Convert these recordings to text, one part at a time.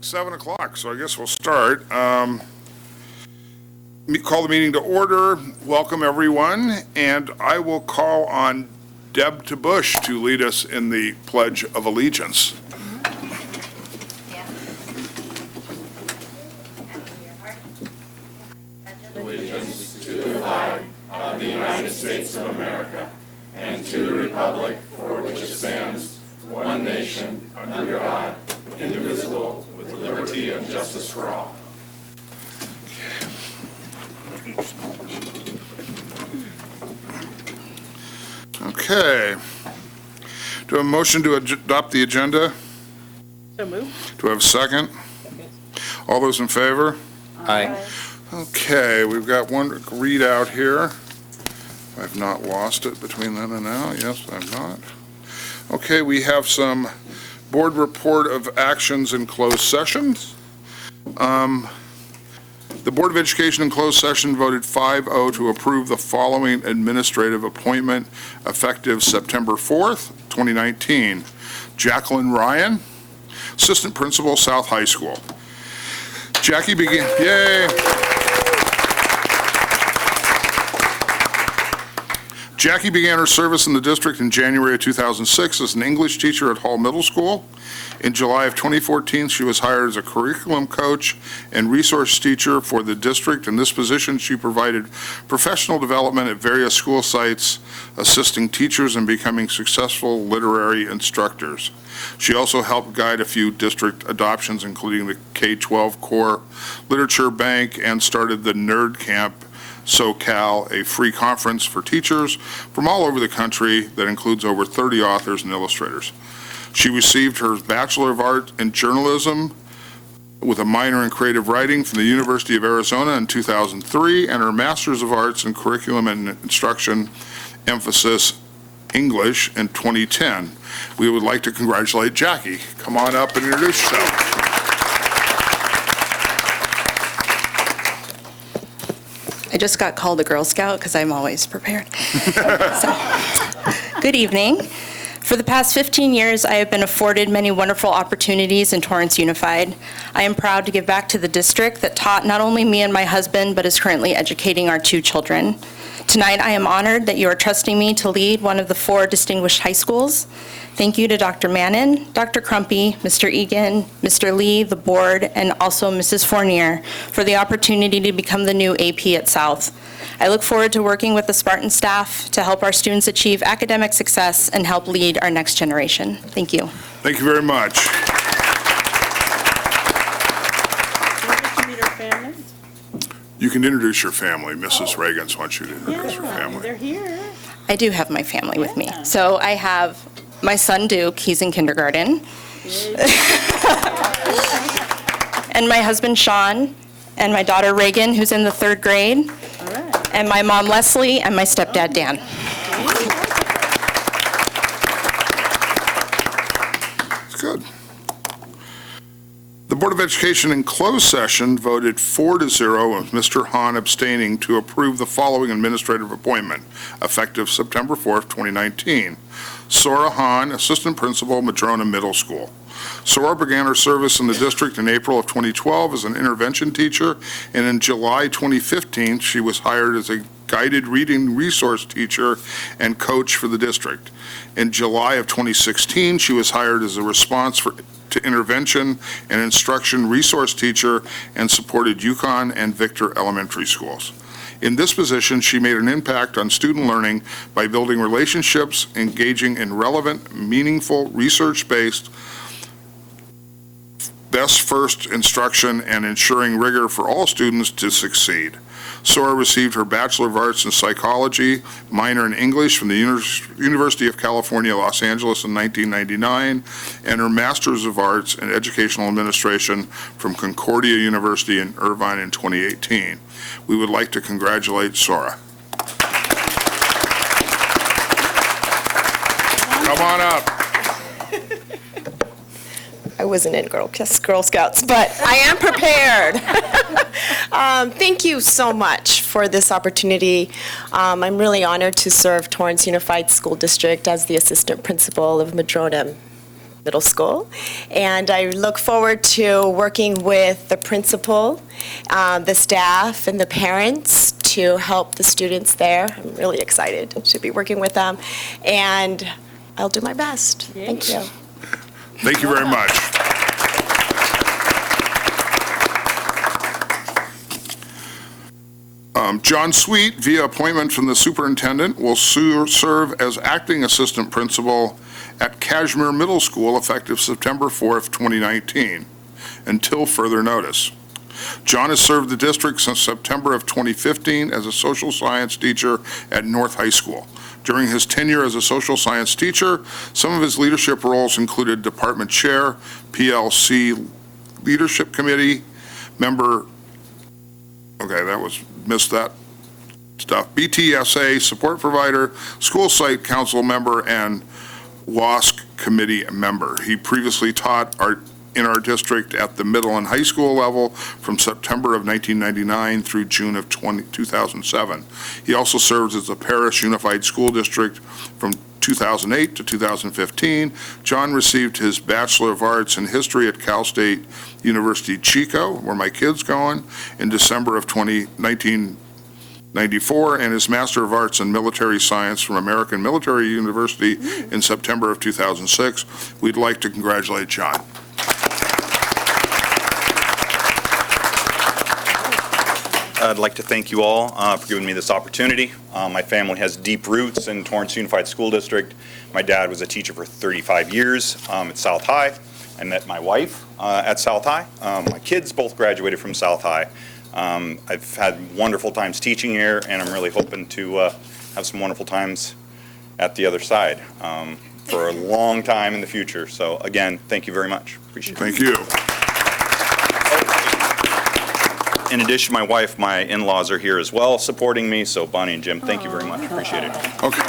7 o'clock, so I guess we'll start. Call the meeting to order. Welcome, everyone, and I will call on Deb Bush to lead us in the Pledge of Allegiance. Allegiance to the flag of the United States of America and to the republic for which it stands, one nation, under God, indivisible, with liberty and justice for all. Okay. Do I have a motion to adopt the agenda? So moved. Do I have a second? All those in favor? Aye. Okay, we've got one readout here. I've not lost it between then and now. Yes, I've not. Okay, we have some board report of actions in closed sessions. The Board of Education in closed session voted 5-0 to approve the following administrative appointment effective September 4th, 2019. Jacqueline Ryan, Assistant Principal, South High School. Jackie began, yay! Jackie began her service in the district in January of 2006 as an English teacher at Hall Middle School. In July of 2014, she was hired as a curriculum coach and resource teacher for the district. In this position, she provided professional development at various school sites, assisting teachers in becoming successful literary instructors. She also helped guide a few district adoptions, including the K-12 Core Literature Bank, and started the Nerd Camp SoCal, a free conference for teachers from all over the country that includes over 30 authors and illustrators. She received her Bachelor of Art in Journalism with a minor in creative writing from the University of Arizona in 2003, and her Master's of Arts in Curriculum and Instruction, emphasis English, in 2010. We would like to congratulate Jackie. Come on up and introduce yourself. I just got called a Girl Scout because I'm always prepared. Good evening. For the past 15 years, I have been afforded many wonderful opportunities in Torrance Unified. I am proud to give back to the district that taught not only me and my husband, but is currently educating our 2 children. Tonight, I am honored that you are trusting me to lead one of the 4 distinguished high schools. Thank you to Dr. Mannon, Dr. Crumpy, Mr. Egan, Mr. Lee, the board, and also Mrs. Fournier for the opportunity to become the new AP at South. I look forward to working with the Spartan staff to help our students achieve academic success and help lead our next generation. Thank you. Thank you very much. You can introduce your family. Mrs. Reagans wants you to introduce your family. They're here. I do have my family with me. So I have my son Duke, he's in kindergarten. And my husband Sean, and my daughter Reagan, who's in the 3rd grade. All right. And my mom Leslie, and my stepdad Dan. It's good. The Board of Education in closed session voted 4-0, with Mr. Hahn abstaining, to approve the following administrative appointment, effective September 4th, 2019. Sora Hahn, Assistant Principal, Madrona Middle School. Sora began her service in the district in April of 2012 as an intervention teacher, and in July 2015, she was hired as a guided reading resource teacher and coach for the district. In July of 2016, she was hired as a response to intervention and instruction resource teacher and supported Yukon and Victor elementary schools. In this position, she made an impact on student learning by building relationships, engaging in relevant, meaningful, research-based, best first instruction, and ensuring rigor for all students to succeed. Sora received her Bachelor of Arts in Psychology, minor in English from the University of California, Los Angeles in 1999, and her Master's of Arts in Educational Administration from Concordia University in Irvine in 2018. We would like to congratulate Sora. Come on up. I wasn't in Girl Scouts, but I am prepared. Thank you so much for this opportunity. I'm really honored to serve Torrance Unified School District as the assistant principal of Madrona Middle School. And I look forward to working with the principal, the staff, and the parents to help the students there. I'm really excited to be working with them, and I'll do my best. Thank you. Thank you very much. John Sweet, via appointment from the superintendent, will serve as acting assistant principal at Cashmere Middle School effective September 4th, 2019, until further notice. John has served the district since September of 2015 as a social science teacher at North High School. During his tenure as a social science teacher, some of his leadership roles included department chair, PLC leadership committee member, missed that stuff, BTSA support provider, school site council member, and WASC committee member. He previously taught in our district at the middle and high school level from September of 1999 through June of 2007. He also serves as a parish unified school district from 2008 to 2015. John received his Bachelor of Arts in History at Cal State University Chico, where my kid's going, in December of 1994, and his Master of Arts in Military Science from American Military University in September of 2006. We'd like to congratulate John. I'd like to thank you all for giving me this opportunity. My family has deep roots in Torrance Unified School District. My dad was a teacher for 35 years at South High. I met my wife at South High. My kids both graduated from South High. I've had wonderful times teaching here, and I'm really hoping to have some wonderful times at the other side for a long time in the future. So again, thank you very much. Appreciate it. Thank you. In addition, my wife, my in-laws are here as well, supporting me. So Bonnie and Jim, thank you very much. Appreciate it. Okay.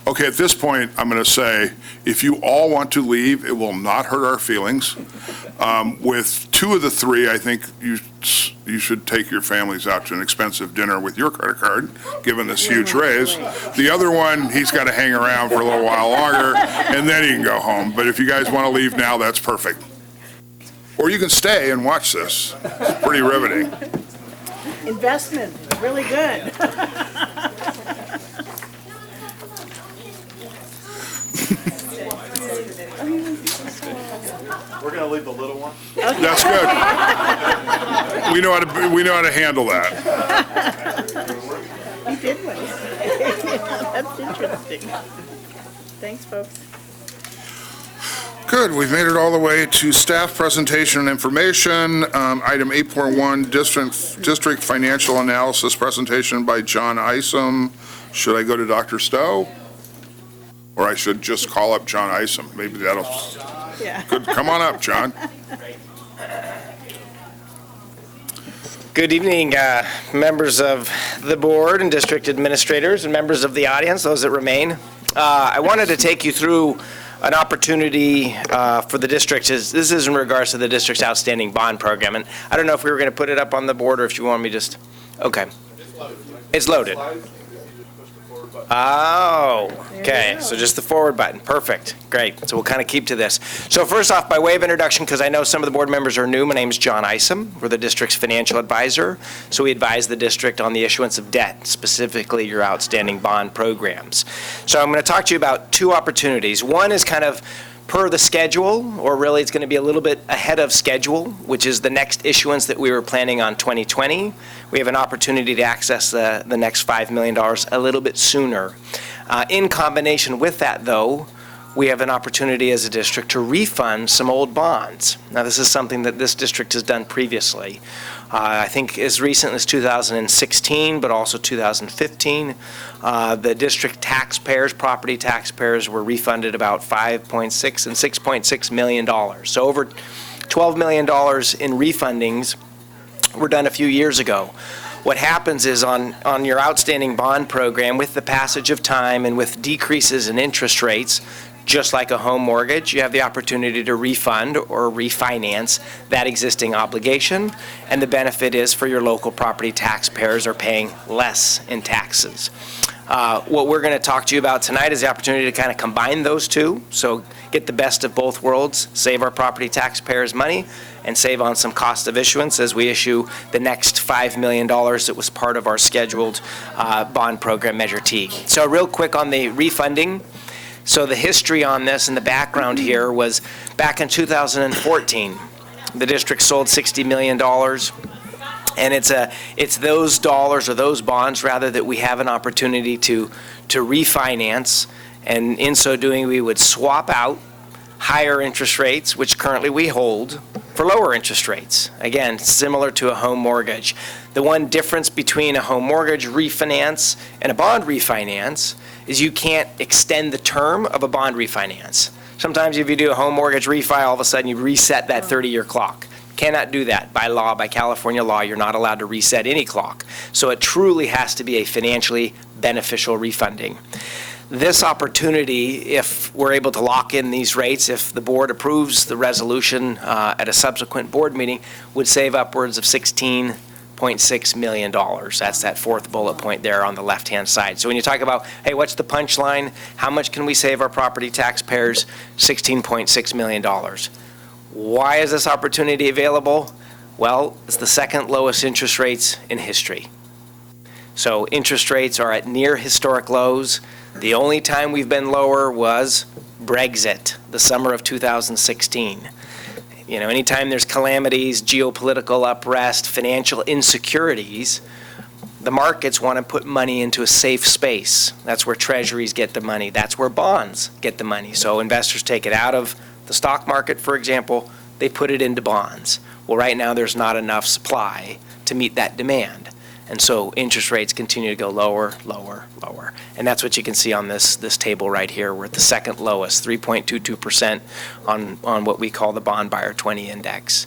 Okay, at this point, I'm going to say, if you all want to leave, it will not hurt our feelings. With two of the three, I think you should take your families out to an expensive dinner with your credit card, given this huge raise. The other one, he's got to hang around for a little while longer, and then he can go home. But if you guys want to leave now, that's perfect. Or you can stay and watch this. It's pretty riveting. Investment, really good. We're going to leave the little one. That's good. We know how to handle that. You did one. That's interesting. Thanks, folks. Good, we've made it all the way to staff presentation and information. Item 8.1, district financial analysis presentation by John Isom. Should I go to Dr. Stowe? Or I should just call up John Isom? Maybe that'll, Yeah. good, come on up, John. Good evening, members of the board and district administrators and members of the audience, those that remain. I wanted to take you through an opportunity for the district. This is in regards to the district's outstanding bond program. And I don't know if we were going to put it up on the board or if you want me just, okay. It's loaded. Oh, okay, so just the forward button, perfect, great. So we'll kind of keep to this. So first off, by way of introduction, because I know some of the board members are new, my name's John Isom. We're the district's financial advisor. So we advise the district on the issuance of debt, specifically your outstanding bond programs. So I'm going to talk to you about two opportunities. One is kind of per the schedule, or really it's going to be a little bit ahead of schedule, which is the next issuance that we were planning on 2020. We have an opportunity to access the next $5 million a little bit sooner. In combination with that, though, we have an opportunity as a district to refund some old bonds. Now, this is something that this district has done previously. I think as recent as 2016, but also 2015, the district taxpayers, property taxpayers, were refunded about $5.6 and $6.6 million. So over $12 million in refundings were done a few years ago. What happens is on your outstanding bond program, with the passage of time and with decreases in interest rates, Just like a home mortgage, you have the opportunity to refund or refinance that existing obligation, and the benefit is for your local property taxpayers are paying less in taxes. What we're going to talk to you about tonight is the opportunity to kind of combine those two, so get the best of both worlds, save our property taxpayers money, and save on some cost of issuance as we issue the next $5 million that was part of our scheduled bond program, Measure T. So real quick on the refunding. So the history on this and the background here was back in 2014, the district sold $60 million. And it's those dollars or those bonds rather that we have an opportunity to refinance. And in so doing, we would swap out higher interest rates, which currently we hold, for lower interest rates. Again, similar to a home mortgage. The one difference between a home mortgage refinance and a bond refinance is you can't extend the term of a bond refinance. Sometimes if you do a home mortgage refi, all of a sudden you reset that 30-year clock. Cannot do that by law, by California law. You're not allowed to reset any clock. So it truly has to be a financially beneficial refunding. This opportunity, if we're able to lock in these rates, if the board approves the resolution at a subsequent board meeting, would save upwards of $16.6 million. That's that fourth bullet point there on the left-hand side. So when you talk about, hey, what's the punchline? How much can we save our property taxpayers? $16.6 million. Why is this opportunity available? Well, it's the second lowest interest rates in history. So interest rates are at near historic lows. The only time we've been lower was Brexit, the summer of 2016. You know, anytime there's calamities, geopolitical unrest, financial insecurities, the markets want to put money into a safe space. That's where treasuries get the money. That's where bonds get the money. So investors take it out of the stock market, for example, they put it into bonds. Well, right now there's not enough supply to meet that demand. And so interest rates continue to go lower, lower, lower. And that's what you can see on this table right here. We're at the second lowest, 3.22% on what we call the Bond Buyer 20 Index.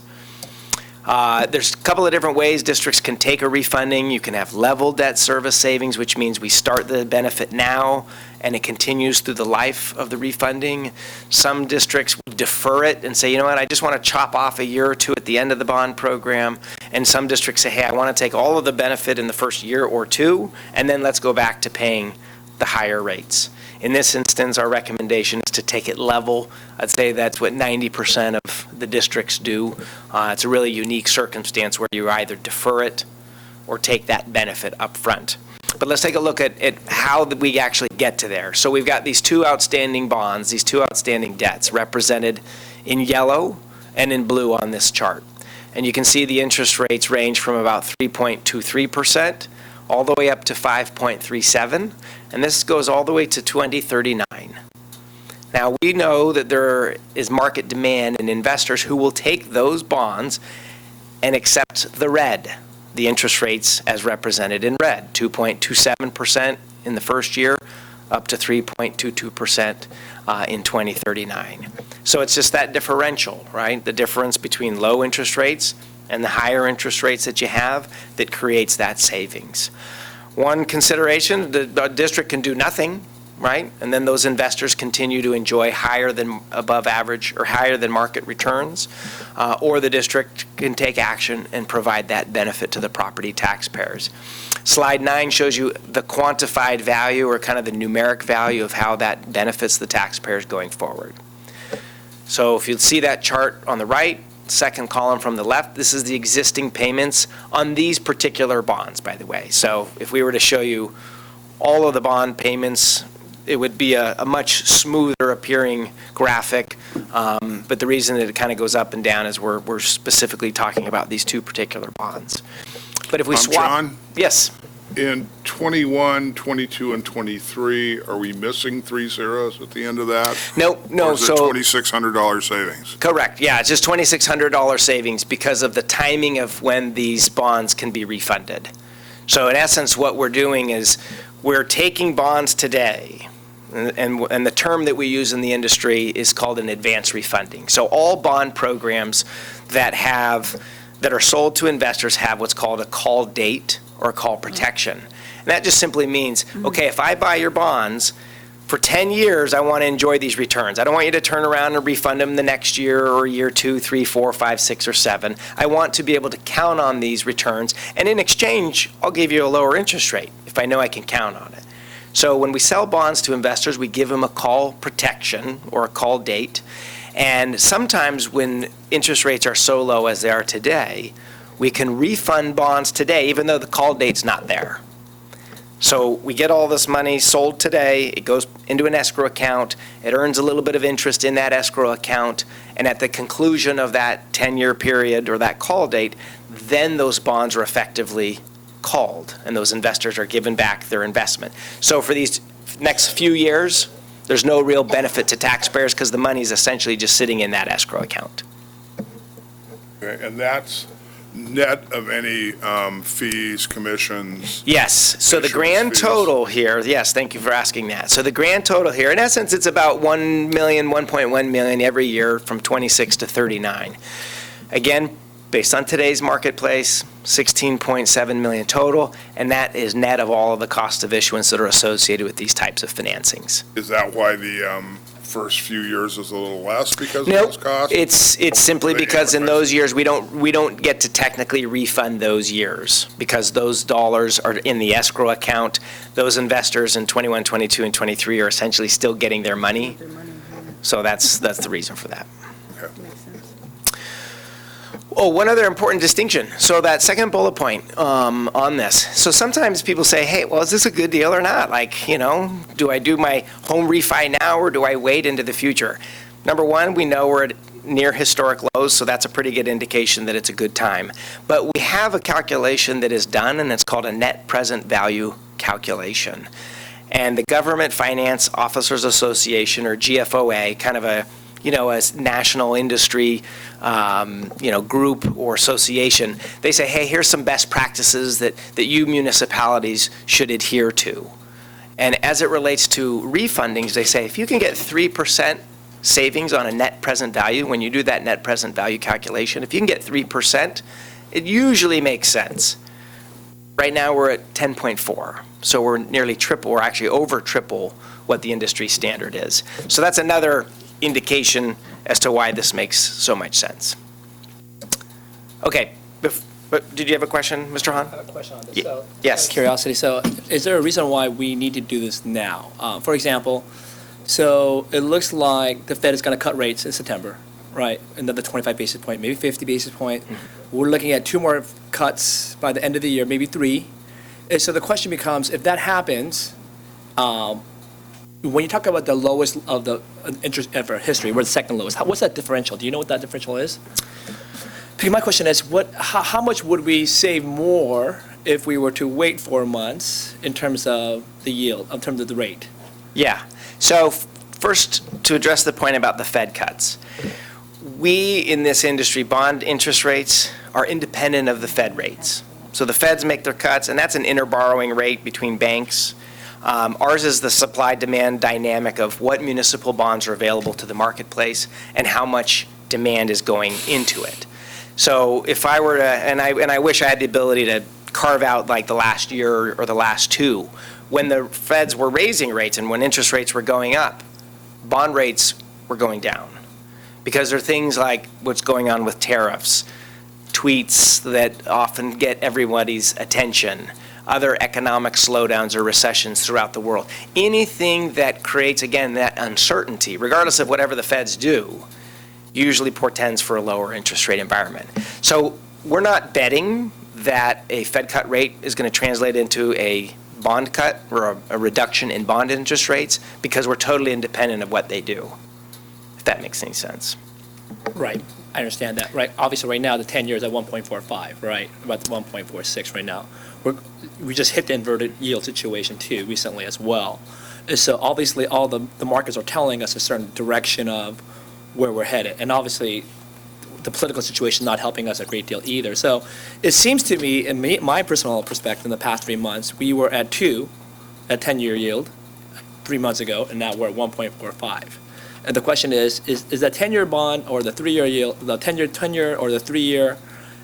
There's a couple of different ways districts can take a refunding. You can have level debt service savings, which means we start the benefit now and it continues through the life of the refunding. Some districts defer it and say, you know what, I just want to chop off a year or two at the end of the bond program. And some districts say, hey, I want to take all of the benefit in the first year or two, and then let's go back to paying the higher rates. In this instance, our recommendation is to take it level. I'd say that's what 90% of the districts do. It's a really unique circumstance where you either defer it or take that benefit up front. But let's take a look at how we actually get to there. So we've got these two outstanding bonds, these two outstanding debts represented in yellow and in blue on this chart. And you can see the interest rates range from about 3.23% all the way up to 5.37%, and this goes all the way to 2039. Now, we know that there is market demand and investors who will take those bonds and accept the red, the interest rates as represented in red, 2.27% in the first year, up to 3.22% in 2039. So it's just that differential, right? The difference between low interest rates and the higher interest rates that you have that creates that savings. One consideration, the district can do nothing, right? And then those investors continue to enjoy higher than above average or higher than market returns, or the district can take action and provide that benefit to the property taxpayers. Slide 9 shows you the quantified value or kind of the numeric value of how that benefits the taxpayers going forward. So if you see that chart on the right, second column from the left, this is the existing payments on these particular bonds, by the way. So if we were to show you all of the bond payments, it would be a much smoother appearing graphic, but the reason that it kind of goes up and down is we're specifically talking about these two particular bonds. But if we swap... John? Yes. In 21, 22, and 23, are we missing 3 zeros at the end of that? No. Or is it $2,600 savings? Correct. Yeah, it's just $2,600 savings because of the timing of when these bonds can be refunded. So in essence, what we're doing is we're taking bonds today, and the term that we use in the industry is called an advance refunding. So all bond programs that are sold to investors have what's called a call date or call protection. And that just simply means, okay, if I buy your bonds For 10 years, I want to enjoy these returns. I don't want you to turn around and refund them the next year or year 2, 3, 4, 5, 6, or 7. I want to be able to count on these returns. And in exchange, I'll give you a lower interest rate if I know I can count on it. So when we sell bonds to investors, we give them a call protection or a call date. And sometimes when interest rates are so low as they are today, we can refund bonds today, even though the call date's not there. So we get all this money sold today, it goes into an escrow account, it earns a little bit of interest in that escrow account, and at the conclusion of that 10-year period or that call date, then those bonds are effectively called, and those investors are given back their investment. So for these next few years, there's no real benefit to taxpayers because the money is essentially just sitting in that escrow account. Okay, and that's net of any fees, commissions? Yes, so the Issuance grand fees. total here, yes, thank you for asking that. So the grand total here, in essence, it's about 1 million, 1.1 million every year from 26 to 39. Again, based on today's marketplace, 16.7 million total, and that is net of all of the cost of issuance that are associated with these types of financings. Is that why the first few years is a little less because of Nope, those costs? it's simply They because in amortize. those years, we don't get to technically refund those years because those dollars are in the escrow account. Those investors in 21, 22, and 23 are essentially still getting their money. So that's the reason for that. Makes sense. Oh, one other important distinction. So that second bullet point on this. So sometimes people say, hey, well, is this a good deal or not? Like, you know, do I do my home refi now or do I wait into the future? Number one, we know we're at near historic lows, so that's a pretty good indication that it's a good time. But we have a calculation that is done, and it's called a net present value calculation. And the Government Finance Officers Association, or GFOA, kind of a national industry, group or association, they say, hey, here's some best practices that you municipalities should adhere to. And as it relates to refundings, they say, if you can get 3% savings on a net present value, when you do that net present value calculation, if you can get 3%, it usually makes sense. Right now, we're at 10.4, so we're nearly triple, or actually over triple what the industry standard is. So that's another indication as to why this makes so much sense. Okay, but did you have a question, Mr. Hahn? I have a question on this. Ye- So, yes. out of curiosity, so is there a reason why we need to do this now? For example, so it looks like the Fed is going to cut rates in September, right? Another 25 basis point, maybe 50 basis point. We're looking at 2 more cuts by the end of the year, maybe 3. And so the question becomes, if that happens, when you talk about the lowest of the interest ever history, we're the second lowest. What's that differential? Do you know what that differential is? Because my question is, how much would we save more if we were to wait 4 months in terms of the yield, in terms of the rate? Yeah. So first, to address the point about the Fed cuts, we in this industry, bond interest rates are independent of the Fed rates. So the Feds make their cuts, and that's an inter-borrowing rate between banks. Ours is the supply-demand dynamic of what municipal bonds are available to the marketplace and how much demand is going into it. So if I were to, and I wish I had the ability to carve out like the last year or the last 2, when the Feds were raising rates and when interest rates were going up, bond rates were going down. Because there are things like what's going on with tariffs, tweets that often get everybody's attention, other economic slowdowns or recessions throughout the world. Anything that creates, again, that uncertainty, regardless of whatever the Feds do, usually portends for a lower interest rate environment. So we're not betting that a Fed cut rate is going to translate into a bond cut or a reduction in bond interest rates because we're totally independent of what they do, if that makes any sense. Right, I understand that. Right, obviously right now the 10 years at 1.45, right, about 1.46 right now. We just hit the inverted yield situation too recently as well. And so obviously all the markets are telling us a certain direction of where we're headed, and obviously the political situation not helping us a great deal either. So it seems to me, in my personal perspective, in the past 3 months, we were at 2 at 10-year yield 3 months ago, and now we're at 1.45. And the question is that 10-year bond or the 3-year yield, the 10-year or the 3-year,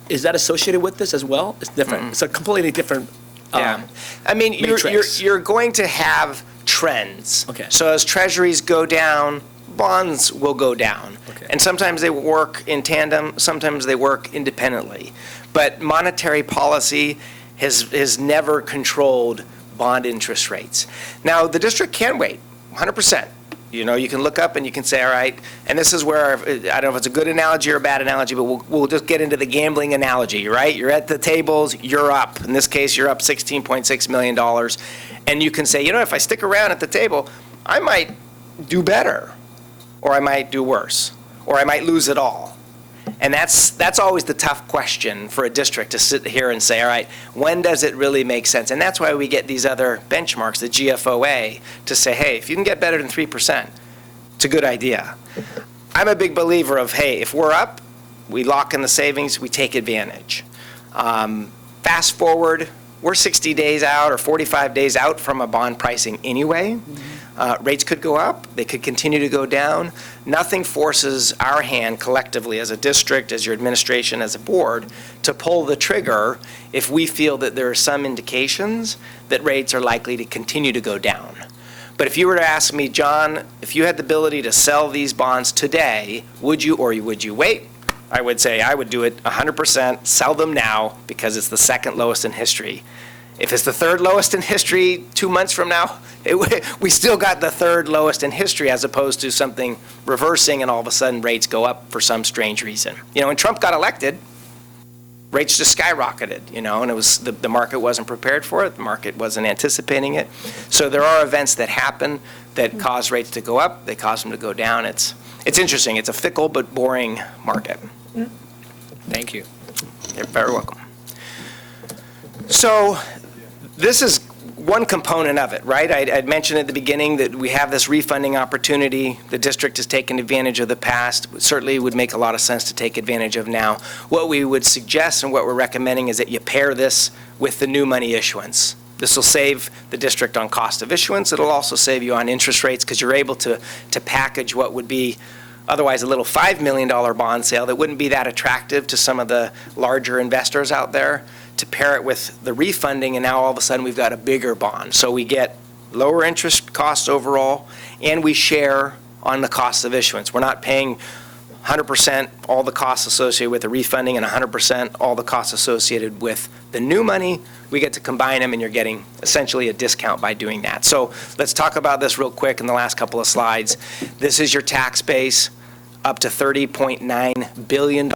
is that associated with this as well? It's different. It's a completely different Yeah, I mean, matrix. you're going to have trends. Okay. So as treasuries go down, bonds will go down. Okay. And sometimes they work in tandem, sometimes they work independently. But monetary policy has never controlled bond interest rates. Now, the district can wait, 100%. You know, you can look up and you can say, all right, and this is where, I don't know if it's a good analogy or a bad analogy, but we'll just get into the gambling analogy, right? You're at the tables, you're up. In this case, you're up $16.6 million. And you can say, you know, if I stick around at the table, I might do better, or I might do worse, or I might lose it all. And that's always the tough question for a district, to sit here and say, all right, when does it really make sense? And that's why we get these other benchmarks, the GFOA, to say, hey, if you can get better than 3%, it's a good idea. I'm a big believer of, hey, if we're up, we lock in the savings, we take advantage. Fast forward, we're 60 days out or 45 days out from a bond pricing anyway. Rates could go up, they could continue to go down. Nothing forces our hand collectively as a district, as your administration, as a board, to pull the trigger if we feel that there are some indications that rates are likely to continue to go down. But if you were to ask me, John, if you had the ability to sell these bonds today, would you or would you wait? I would say I would do it 100%, sell them now, because it's the second lowest in history. If it's the third lowest in history 2 months from now, we still got the third lowest in history, as opposed to something reversing and all of a sudden rates go up for some strange reason. You know, when Trump got elected, rates just skyrocketed, you know, and it was the market wasn't prepared for it. The market wasn't anticipating it. So there are events that happen that cause rates to go up. They cause them to go down. It's interesting. It's a fickle but boring market. Thank you. You're very welcome. So this is one component of it, right? I'd mentioned at the beginning that we have this refunding opportunity. The district has taken advantage of the past. Certainly would make a lot of sense to take advantage of now. What we would suggest and what we're recommending is that you pair this with the new money issuance. This will save the district on cost of issuance. It'll also save you on interest rates, because you're able to package what would be otherwise a little $5 million bond sale that wouldn't be that attractive to some of the larger investors out there, to pair it with the refunding, and now all of a sudden we've got a bigger bond. So we get lower interest costs overall, and we share on the cost of issuance. We're not paying 100% all the costs associated with the refunding and 100% all the costs associated with the new money. We get to combine them, and you're getting essentially a discount by doing that. So let's talk about this real quick in the last couple of slides. This is your tax base, up to $30.9 billion,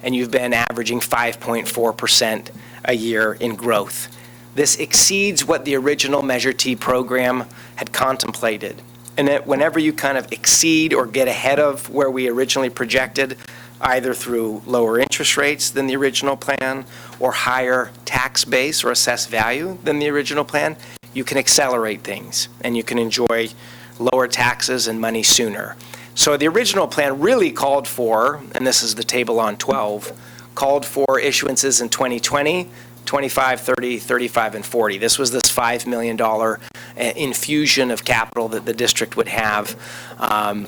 and you've been averaging 5.4% a year in growth. This exceeds what the original Measure T program had contemplated. And that whenever you kind of exceed or get ahead of where we originally projected, either through lower interest rates than the original plan or higher tax base or assessed value than the original plan, you can accelerate things and you can enjoy lower taxes and money sooner. So the original plan really called for, and this is the table on 12, called for issuances in 2020, 25, 30, 35, and 40. This was this $5 million infusion of capital that the district would have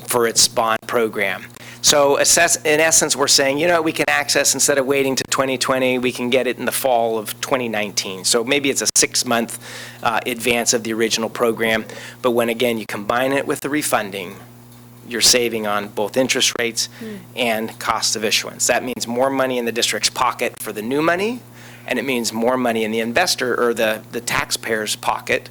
for its bond program. So in essence, we're saying, you know, we can access, instead of waiting to 2020, we can get it in the fall of 2019. So maybe it's a 6-month advance of the original program. But when, again, you combine it with the refunding, you're saving on both interest rates and cost of issuance. That means more money in the district's pocket for the new money, and it means more money in the investor or the taxpayer's pocket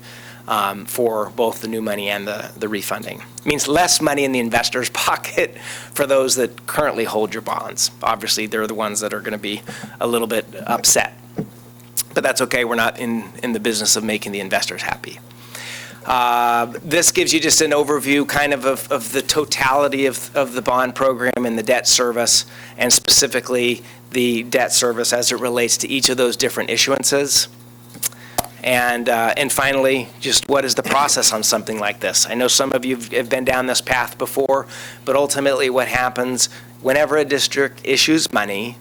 for both the new money and the refunding. It means less money in the investor's pocket for those that currently hold your bonds. Obviously, they're the ones that are going to be a little bit upset. But that's okay. We're not in the business of making the investors happy. This gives you just an overview kind of the totality of the bond program and the debt service, and specifically the debt service as it relates to each of those different issuances. And finally, just what is the process on something like this? I know some of you have been down this path before, but ultimately what happens whenever a district issues money,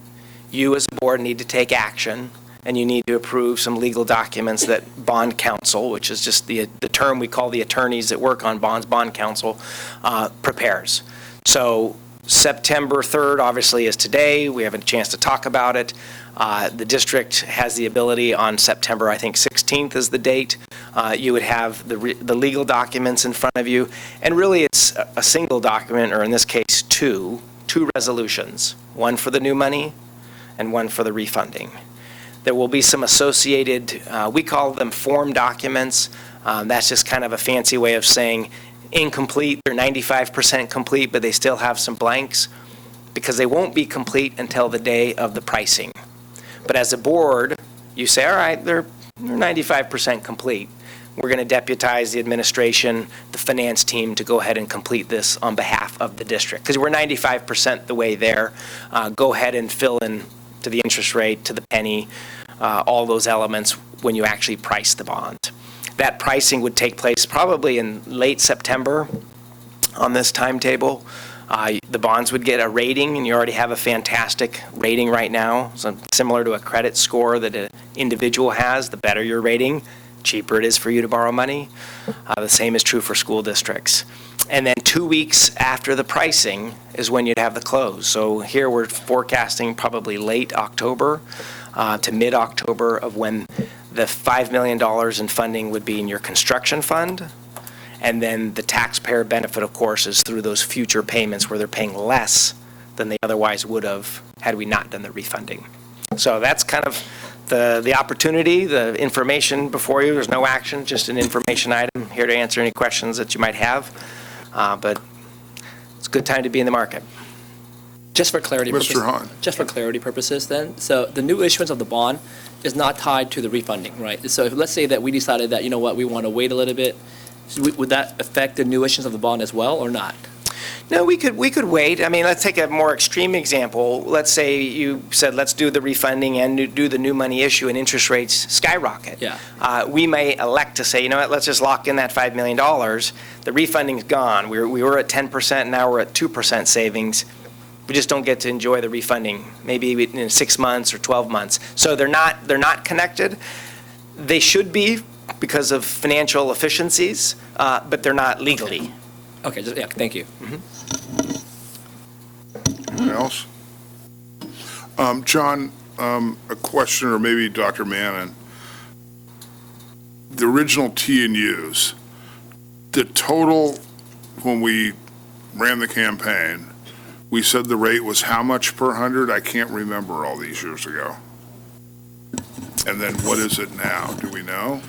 you as a board need to take action, and you need to approve some legal documents that bond counsel, which is just the term we call the attorneys that work on bonds, bond counsel, prepares. So September 3rd, obviously, is today. We have a chance to talk about it. The district has the ability on September, I think, 16th is the date. You would have the legal documents in front of you. And really, it's a single document, or in this case, two resolutions, one for the new money and one for the refunding. There will be some associated, we call them form documents. That's just kind of a fancy way of saying incomplete. They're 95% complete, but they still have some blanks because they won't be complete until the day of the pricing. But as a board, you say, all right, they're 95% complete. We're going to deputize the administration, the finance team to go ahead and complete this on behalf of the district. Because we're 95% the way there. Go ahead and fill in to the interest rate, to the penny, all those elements when you actually price the bond. That pricing would take place probably in late September on this timetable. The bonds would get a rating, and you already have a fantastic rating right now. So similar to a credit score that an individual has, the better your rating, cheaper it is for you to borrow money. The same is true for school districts. And then 2 weeks after the pricing is when you'd have the close. So here we're forecasting probably late October to mid-October of when the $5 million in funding would be in your construction fund. And then the taxpayer benefit, of course, is through those future payments where they're paying less than they otherwise would have had we not done the refunding. So that's kind of the opportunity, the information before you. There's no action, just an information item. Here to answer any questions that you might have. But it's a good time to be in the market. Just for clarity Mr. purposes. Hahn. Just for clarity purposes then, so the new issuance of the bond is not tied to the refunding, right? So if, let's say that we decided that, you know what, we want to wait a little bit, would that affect the new issuance of the bond as well, or not? No, we could wait. I mean, let's take a more extreme example. Let's say you said, let's do the refunding and do the new money issue, and interest rates skyrocket. Yeah. We may elect to say, you know what, let's just lock in that $5 million. The refunding's gone. We were at 10%, now we're at 2% savings. We just don't get to enjoy the refunding, maybe in 6 months or 12 months. So they're not connected. They should be because of financial efficiencies, but they're not legally. Okay, yeah, thank you. Anyone else? John, a question, or maybe Dr. Mannon. The original T&Us, the total, when we ran the campaign, we said the rate was how much per 100? I can't remember all these years ago. And then what is it now? Do we know?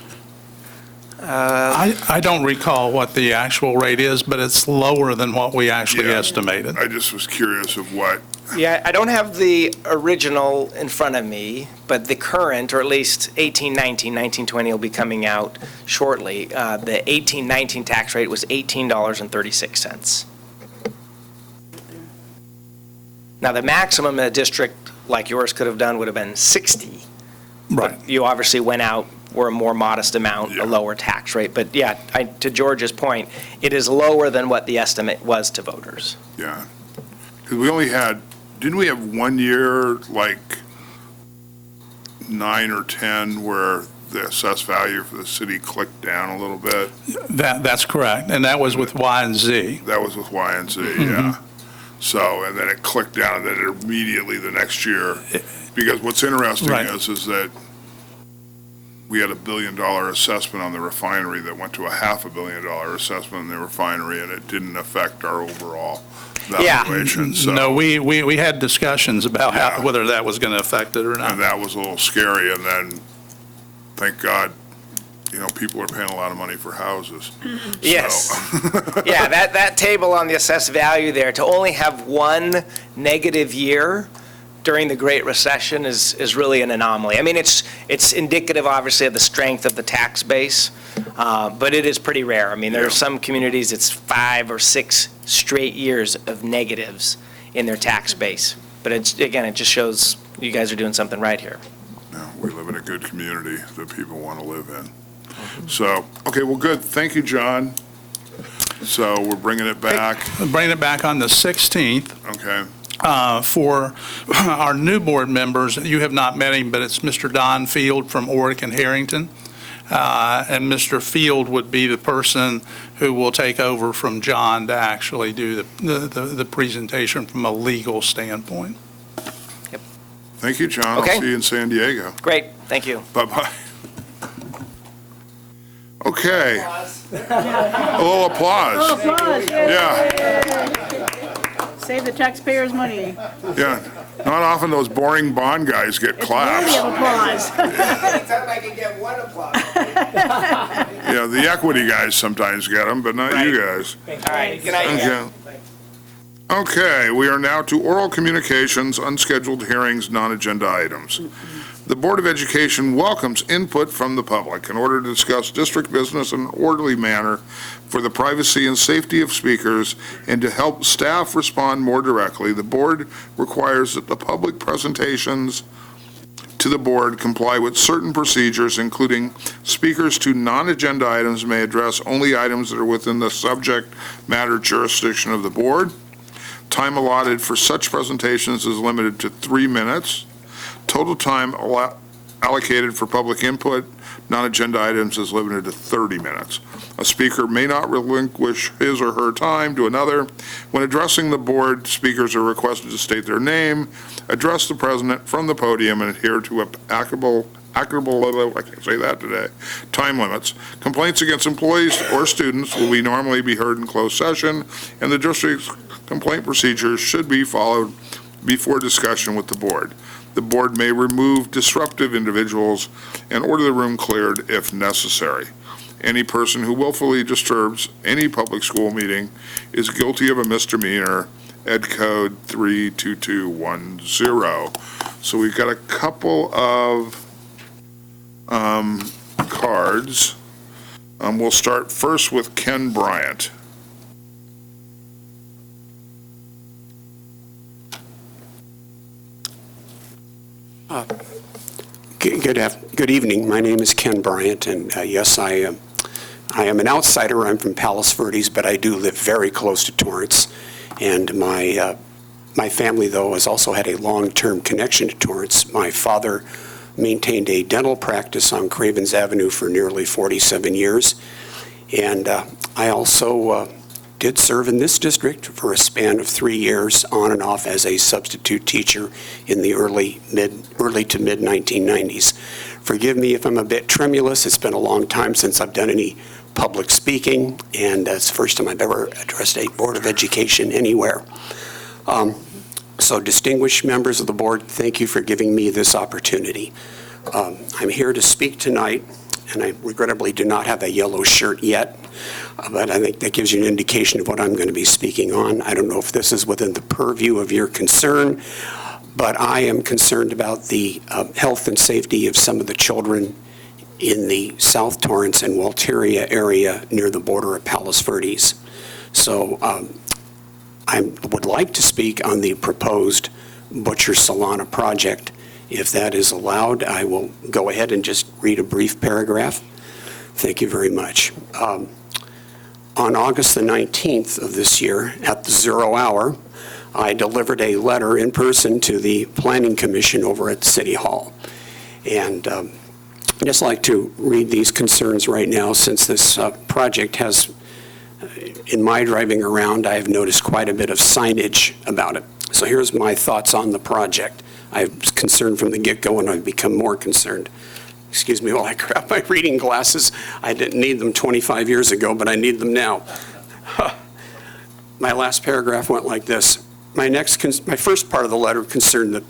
I don't recall what the actual rate is, but it's lower than what we actually Yeah. estimated. I just was curious of what. Yeah, I don't have the original in front of me, but the current, or at least 18-19, 19-20 will be coming out shortly. The 18-19 tax rate was $18.36. Now, the maximum a district like yours could have done would have been 60. Right. But you obviously went out, were a more modest amount, Yeah. a lower tax rate. But yeah, to George's point, it is lower than what the estimate was to voters. Yeah. Because we only had, didn't we have 1 year, like 9 or 10, where the assessed value for the city clicked down a little bit? That's correct, and that was with Y and Z. That was with Y and Z, yeah. So, and then it clicked down, and then immediately the next year, because what's interesting Right. is that we had $1 billion assessment on the refinery that went to a $500 million assessment on the refinery, and it didn't affect our overall Yeah. valuation. So, No, we had discussions about Yeah. whether that was going to affect it or and not. that was a little scary, and then, thank God, you know, people are paying a lot of money for houses. Yes. So- Yeah, that table on the assessed value there, to only have one negative year during the Great Recession is really an anomaly. I mean, it's indicative, obviously, of the strength of the tax base, but it is pretty rare. I mean, there are some communities, it's 5 or 6 straight years of negatives in their tax base. But it's, again, it just shows you guys are doing something right here. No, we live in a good community that people want to live in. So, okay, well, good. Thank you, John. So we're bringing it back, Bring it back on the 16th. okay? For our new board members, you have not met him, but it's Mr. Don Field from Oric and Harrington. And Mr. Field would be the person who will take over from John to actually do the presentation from a legal standpoint. Thank you, John. Okay. I'll see you in San Diego. Great, thank you. Bye-bye. Okay. A little applause. Applause, Yeah, save the taxpayers' money. yeah. Not often those boring bond guys get It's worthy of claps. applause. Anytime I can get one applause. Yeah, the equity guys sometimes get them, but not you guys. All right, good night. Okay. Okay, we are now to oral communications, unscheduled hearings, non-agenda items. The Board of Education welcomes input from the public in order to discuss district business in an orderly manner for the privacy and safety of speakers and to help staff respond more directly. The board requires that the public presentations to the board comply with certain procedures, including speakers to non-agenda items may address only items that are within the subject matter jurisdiction of the board. Time allotted for such presentations is limited to 3 minutes. Total time allocated for public input, non-agenda items is limited to 30 minutes. A speaker may not relinquish his or her time to another. When addressing the board, speakers are requested to state their name, address the president from the podium, and adhere to applicable, I can't say that today, time limits. Complaints against employees or students will normally be heard in closed session, and the district's complaint procedures should be followed before discussion with the board. The board may remove disruptive individuals and order the room cleared if necessary. Any person who willfully disturbs any public school meeting is guilty of a misdemeanor, Ed Code 32210. So we've got a couple of cards. We'll start first with Ken Bryant. Good evening. My name is Ken Bryant, and yes, I am an outsider. I'm from Palos Verdes, but I do live very close to Torrance. And my family, though, has also had a long-term connection to Torrance. My father maintained a dental practice on Cravens Avenue for nearly 47 years. And I also did serve in this district for a span of 3 years on and off as a substitute teacher in the early to mid 1990s. Forgive me if I'm a bit tremulous. It's been a long time since I've done any public speaking, and it's the first time I've ever addressed a Board of Education anywhere. So distinguished members of the board, thank you for giving me this opportunity. I'm here to speak tonight, and I regrettably do not have a yellow shirt yet, but I think that gives you an indication of what I'm going to be speaking on. I don't know if this is within the purview of your concern, but I am concerned about the health and safety of some of the children in the South Torrance and Walteria area near the border of Palos Verdes. So I would like to speak on the proposed Butcher Solana project. If that is allowed, I will go ahead and just read a brief paragraph. Thank you very much. On August the 19th of this year, at the 0 hour, I delivered a letter in person to the Planning Commission over at City Hall. And I'd just like to read these concerns right now, since this project has, in my driving around, I have noticed quite a bit of signage about it. So here's my thoughts on the project. I was concerned from the get-go, and I've become more concerned. Excuse me while I grab my reading glasses. I didn't need them 25 years ago, but I need them now. My last paragraph went like this. My first part of the letter concerned the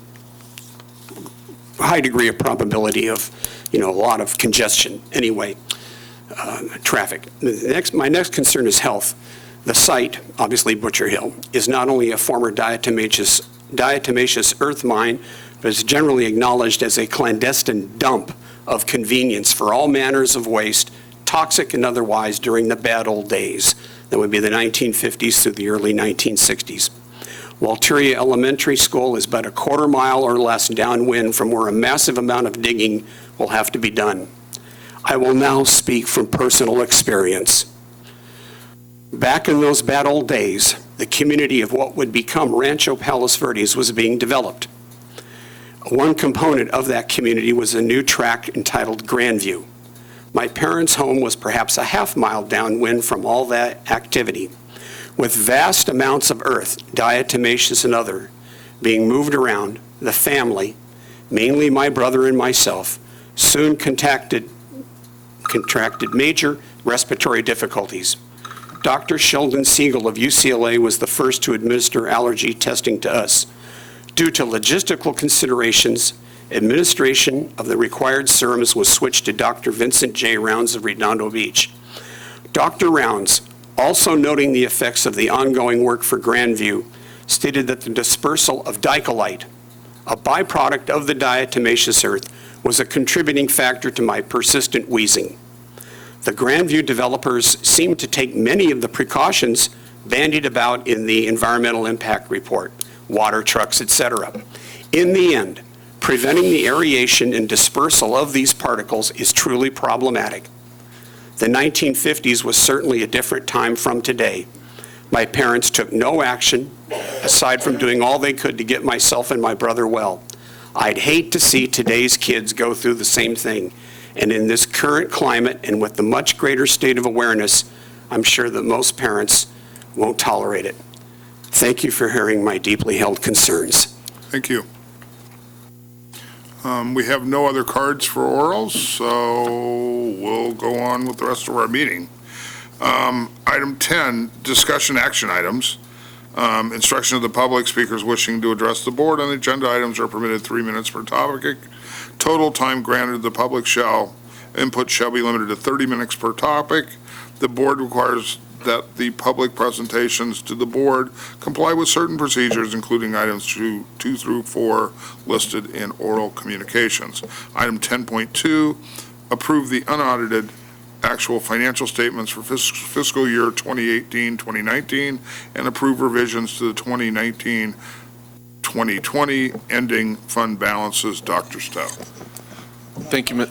high degree of probability of, a lot of congestion. Anyway, traffic. My next concern is health. The site, obviously Butcher Hill, is not only a former diatomaceous earth mine, but is generally acknowledged as a clandestine dump of convenience for all manners of waste, toxic and otherwise, during the bad old days. That would be the 1950s through the early 1960s. Walteria Elementary School is but a quarter mile or less downwind from where a massive amount of digging will have to be done. I will now speak from personal experience. Back in those bad old days, the community of what would become Rancho Palos Verdes was being developed. One component of that community was a new tract entitled Grandview. My parents' home was perhaps a half-mile downwind from all that activity, with vast amounts of earth, diatomaceous and other, being moved around. The family, mainly my brother and myself, soon contracted major respiratory difficulties. Dr. Sheldon Siegel of UCLA was the first to administer allergy testing to us. Due to logistical considerations, administration of the required serums was switched to Dr. Vincent J. Rounds of Redondo Beach. Dr. Rounds, also noting the effects of the ongoing work for Grandview, stated that the dispersal of dicolite, a byproduct of the diatomaceous earth, was a contributing factor to my persistent wheezing. The Grandview developers seemed to take many of the precautions bandied about in the environmental impact report, water trucks, etc. In the end, preventing the aeration and dispersal of these particles is truly problematic. The 1950s was certainly a different time from today. My parents took no action, aside from doing all they could to get myself and my brother well. I'd hate to see today's kids go through the same thing. And in this current climate and with the much greater state of awareness, I'm sure that most parents won't tolerate it. Thank you for hearing my deeply held concerns. Thank you. We have no other cards for orals, so we'll go on with the rest of our meeting. Item 10, discussion action items. Instruction of the public, speakers wishing to address the board on agenda items are permitted 3 minutes per topic. Total time granted the public input shall be limited to 30 minutes per topic. The board requires that the public presentations to the board comply with certain procedures, including items 2 through 4 listed in oral communications. Item 10.2, approve the unaudited actual financial statements for fiscal year 2018-2019 and approve revisions to the 2019-2020 ending fund balances. Dr. Stowe. Thank you.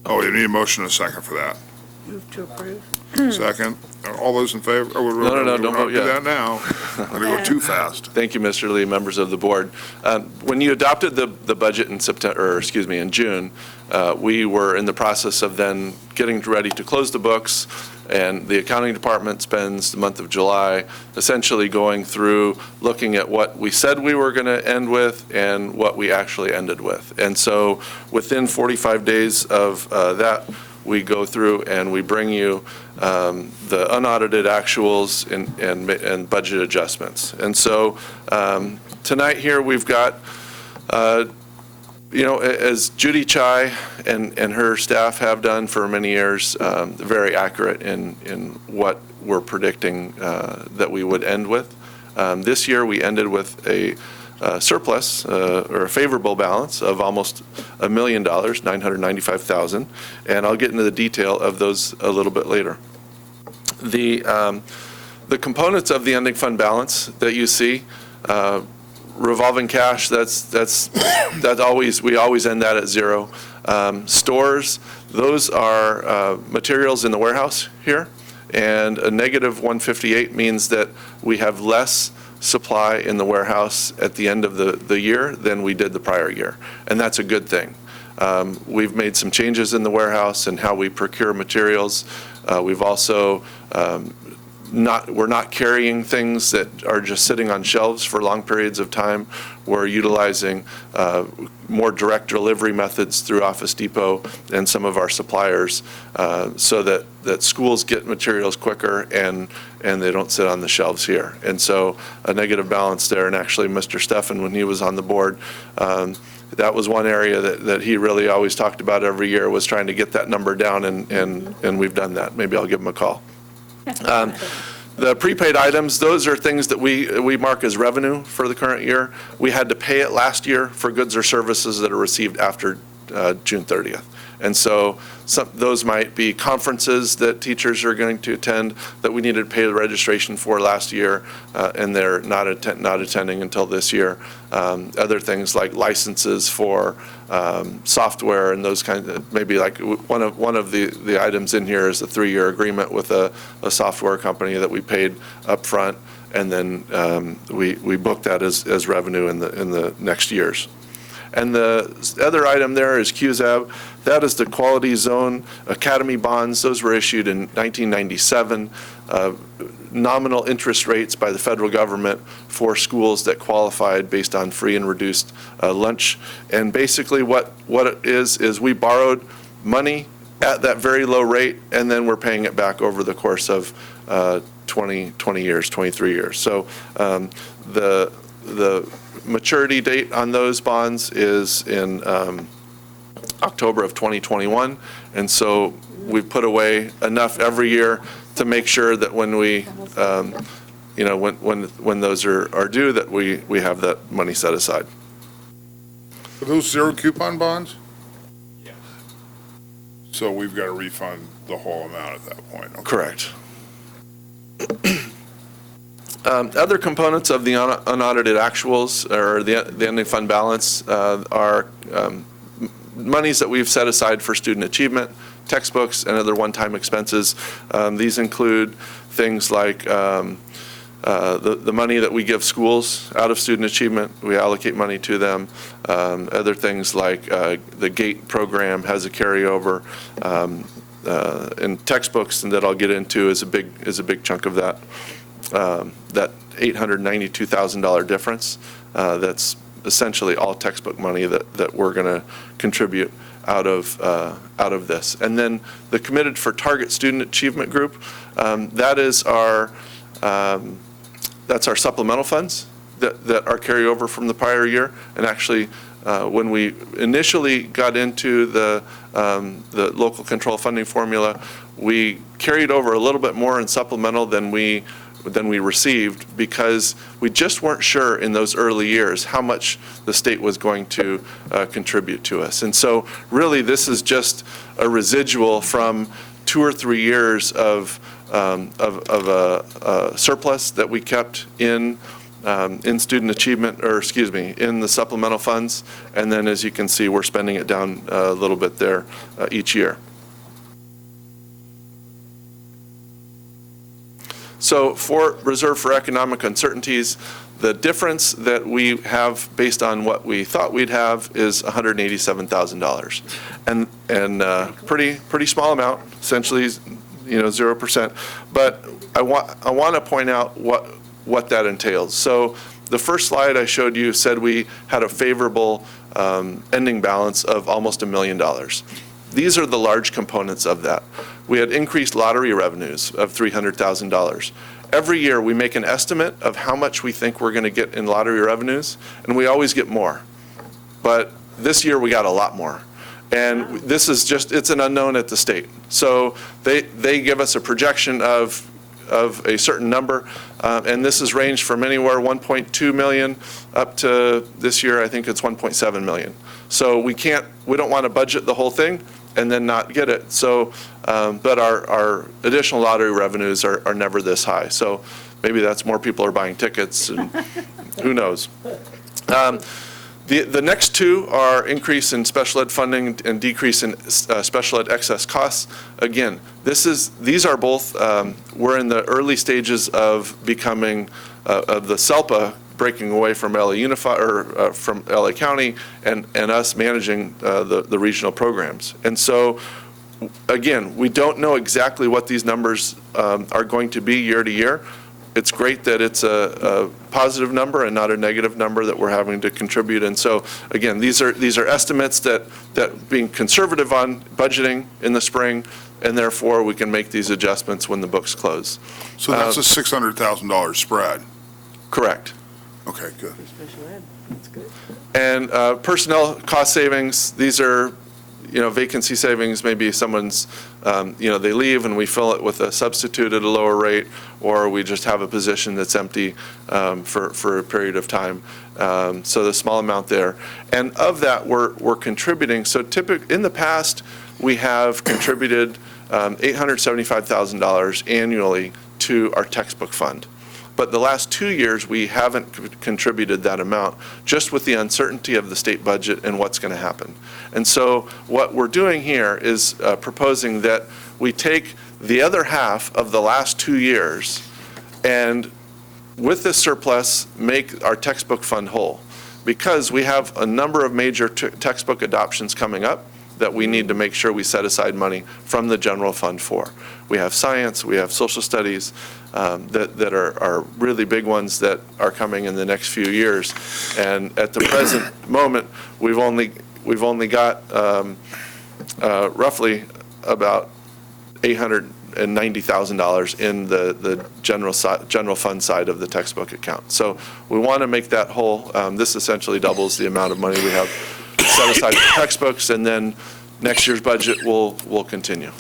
Oh, you need a motion and a second for that. Move to approve. Second. All those in favor? Oh, No, don't vote do yet. that now. I'm going to go too fast. Thank you, Mr. Lee, members of the board. When you adopted the budget in in June, we were in the process of then getting ready to close the books, and the accounting department spends the month of July essentially going through, looking at what we said we were going to end with and what we actually ended with. And so within 45 days of that, we go through and we bring you the unaudited actuals and budget adjustments. And so tonight here we've got, as Judy Chai and her staff have done for many years, very accurate in what we're predicting that we would end with. This year we ended with a surplus or a favorable balance of almost $1 million, $995,000, and I'll get into the detail of those a little bit later. The components of the ending fund balance that you see, revolving cash, that's always, we always end that at zero. Stores, those are materials in the warehouse here, and a negative 158 means that we have less supply in the warehouse at the end of the year than we did the prior year, and that's a good thing. We've made some changes in the warehouse and how we procure materials. We've also we're not carrying things that are just sitting on shelves for long periods of time. We're utilizing more direct delivery methods through Office Depot and some of our suppliers so that schools get materials quicker and they don't sit on the shelves here. And so a negative balance there. And actually, Mr. Steffen, when he was on the board, that was one area that he really always talked about every year, was trying to get that number down, and we've done that. Maybe I'll give him a call. The prepaid items, those are things that we mark as revenue for the current year. We had to pay it last year for goods or services that are received after June 30th. And so those might be conferences that teachers are going to attend that we needed to pay the registration for last year, and they're not attending until this year. Other things like licenses for software and those kinds of, maybe like one of the items in here is a 3-year agreement with a software company that we paid up front, and then we booked that as revenue in the next years. And the other item there is QZAB. That is the Quality Zone Academy bonds. Those were issued in 1997. Nominal interest rates by the federal government for schools that qualified based on free and reduced lunch. And basically what it is we borrowed money at that very low rate, and then we're paying it back over the course of 20 years, 23 years. So the maturity date on those bonds is in October of 2021, and so we've put away enough every year to make sure that when we, when those are due, that we have that money set aside. Are those zero coupon bonds? Yes. So we've got to refund the whole amount at that point? Okay. Correct. Other components of the unaudited actuals or the ending fund balance are monies that we've set aside for student achievement, textbooks, and other one-time expenses. These include things like the money that we give schools out of student achievement. We allocate money to them. Other things like the GATE program has a carryover. And textbooks, and that I'll get into, is a big chunk of that. That $892,000 difference. That's essentially all textbook money that we're going to contribute out of this. And then the Committed for Target Student Achievement Group, that's our supplemental funds that are carryover from the prior year. And actually, when we initially got into the local control funding formula, we carried over a little bit more in supplemental than we received, because we just weren't sure in those early years how much the state was going to contribute to us. And so really this is just a residual from 2 or 3 years of a surplus that we kept in student achievement, or excuse me, in the supplemental funds. And then, as you can see, we're spending it down a little bit there each year. So for Reserve for Economic Uncertainties, the difference that we have based on what we thought we'd have is $187,000. And pretty small amount, essentially 0%. But I want to point out what that entails. So the first slide I showed you said we had a favorable ending balance of almost $1 million. These are the large components of that. We had increased lottery revenues of $300,000. Every year we make an estimate of how much we think we're going to get in lottery revenues, and we always get more. But this year we got a lot more. And this is it's an unknown at the state. So they give us a projection of a certain number, and this has ranged from anywhere 1.2 million up to this year I think it's 1.7 million. So we don't want to budget the whole thing and then not get it. So, but our additional lottery revenues are never this high. So maybe that's more people are buying tickets, and who knows. The next two are increase in special ed funding and decrease in special ed excess costs. Again, these are both, we're in the early stages of becoming, of the SELPA breaking away from LA Unified, or from LA County, and us managing the regional programs. And so, again, we don't know exactly what these numbers are going to be year to year. It's great that it's a positive number and not a negative number that we're having to contribute. And so, again, these are estimates that being conservative on budgeting in the spring, and therefore we can make these adjustments when the books close. So that's a $600,000 spread? Correct. Okay, good. Special ed, that's good. And personnel cost savings, these are, vacancy savings. Maybe someone's, they leave and we fill it with a substitute at a lower rate, or we just have a position that's empty for a period of time. So the small amount there. And of that, we're contributing. So in the past, we have contributed $875,000 annually to our textbook fund. But the last 2 years, we haven't contributed that amount, just with the uncertainty of the state budget and what's going to happen. And so what we're doing here is proposing that we take the other half of the last 2 years and with this surplus, make our textbook fund whole. because we have a number of major textbook adoptions coming up that we need to make sure we set aside money from the general fund for. We have science, we have social studies, that are really big ones that are coming in the next few years. And at the present moment, we've only got roughly about $890,000 in the general fund side of the textbook account. So we want to make that whole. This essentially doubles the amount of money we have set aside for textbooks, and then next year's budget will continue.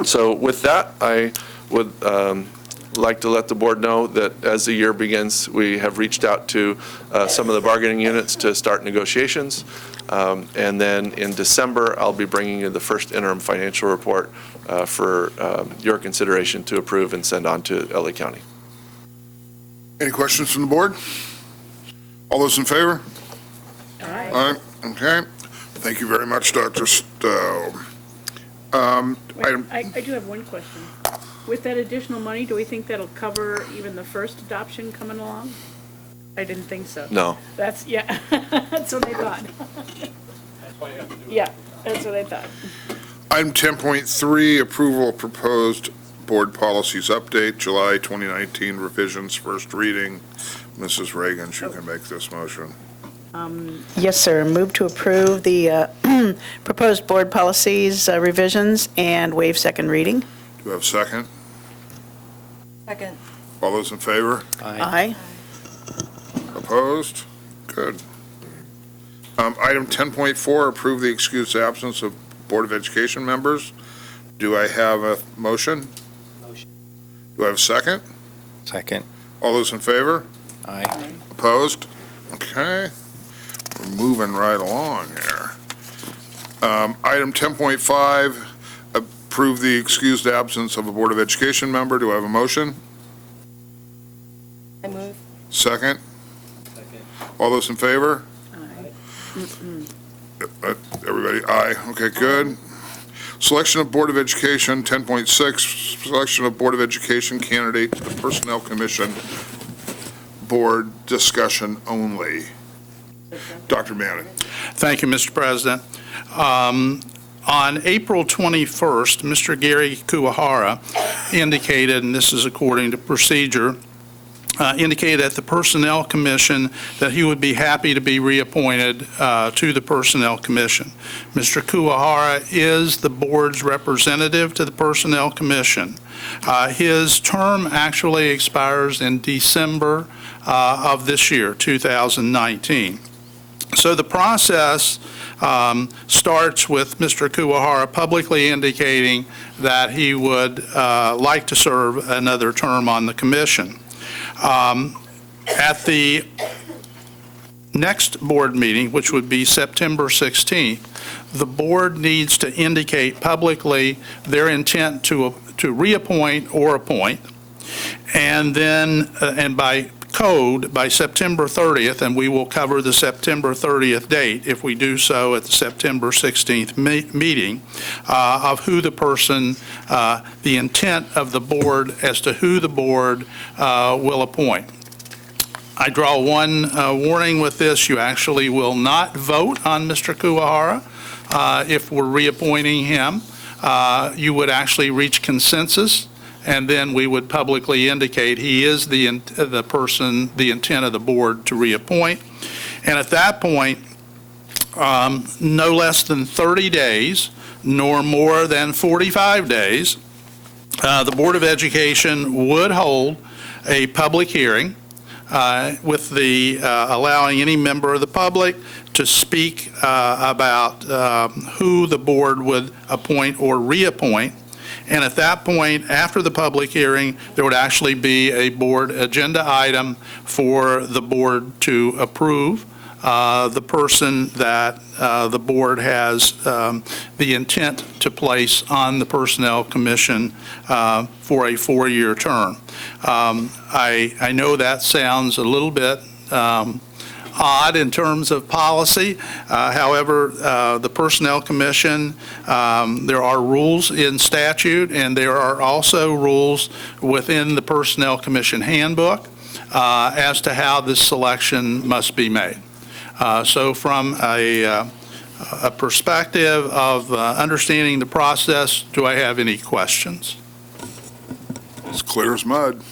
So with that, I would like to let the board know that as the year begins, we have reached out to some of the bargaining units to start negotiations. And then in December, I'll be bringing you the first interim financial report for your consideration to approve and send on to LA County. Any questions from the board? All those in favor? Aye. Aye. Okay. Thank you very much, Dr. Stowe. Item, I do have one question. With that additional money, do we think that'll cover even the first adoption coming along? I didn't think so. No. That's, yeah, that's what I thought. Yeah, that's what I thought. Item 10.3, approval of proposed board policies update, July 2019 revisions, first reading. Mrs. Reagan, you can make this motion. Yes, sir. Move to approve the proposed board policies revisions and waive second reading. Do we have a second? Second. All those in favor? Aye. Opposed? Good. Item 10.4, approve the excused absence of Board of Education members. Do I have a motion? Motion. Do I have a second? Second. All those in favor? Aye. Opposed? Okay. We're moving right along here. Item 10.5, approve the excused absence of a Board of Education member. Do I have a motion? I move. Second? All those in favor? Everybody, aye. Okay, good. Selection of Board of Education, 10.6, selection of Board of Education candidate to the Personnel Commission Board, discussion only. Dr. Manning. Thank you, Mr. President. On April 21st, Mr. Gary Kuwahara indicated, and this is according to procedure, indicated at the Personnel Commission that he would be happy to be reappointed to the Personnel Commission. Mr. Kuwahara is the board's representative to the Personnel Commission. His term actually expires in December of this year, 2019. So the process starts with Mr. Kuwahara publicly indicating that he would like to serve another term on the commission. At the next board meeting, which would be September 16th, the board needs to indicate publicly their intent to reappoint or appoint, and then, and by code, by September 30th, and we will cover the September 30th date if we do so at the September 16th meeting, of who the person, the intent of the board as to who the board will appoint. I draw one warning with this. You actually will not vote on Mr. Kuwahara if we're reappointing him. You would actually reach consensus, and then we would publicly indicate he is the person, the intent of the board to reappoint. And at that point, no less than 30 days, nor more than 45 days, the Board of Education would hold a public hearing with the allowing any member of the public to speak about who the board would appoint or reappoint. And at that point, after the public hearing, there would actually be a board agenda item for the board to approve the person that the board has the intent to place on the Personnel Commission for a 4-year term. I know that sounds a little bit odd in terms of policy. However, the Personnel Commission, there are rules in statute, and there are also rules within the Personnel Commission handbook as to how this selection must be made. So from a perspective of understanding the process, do I have any questions? It's clear as mud.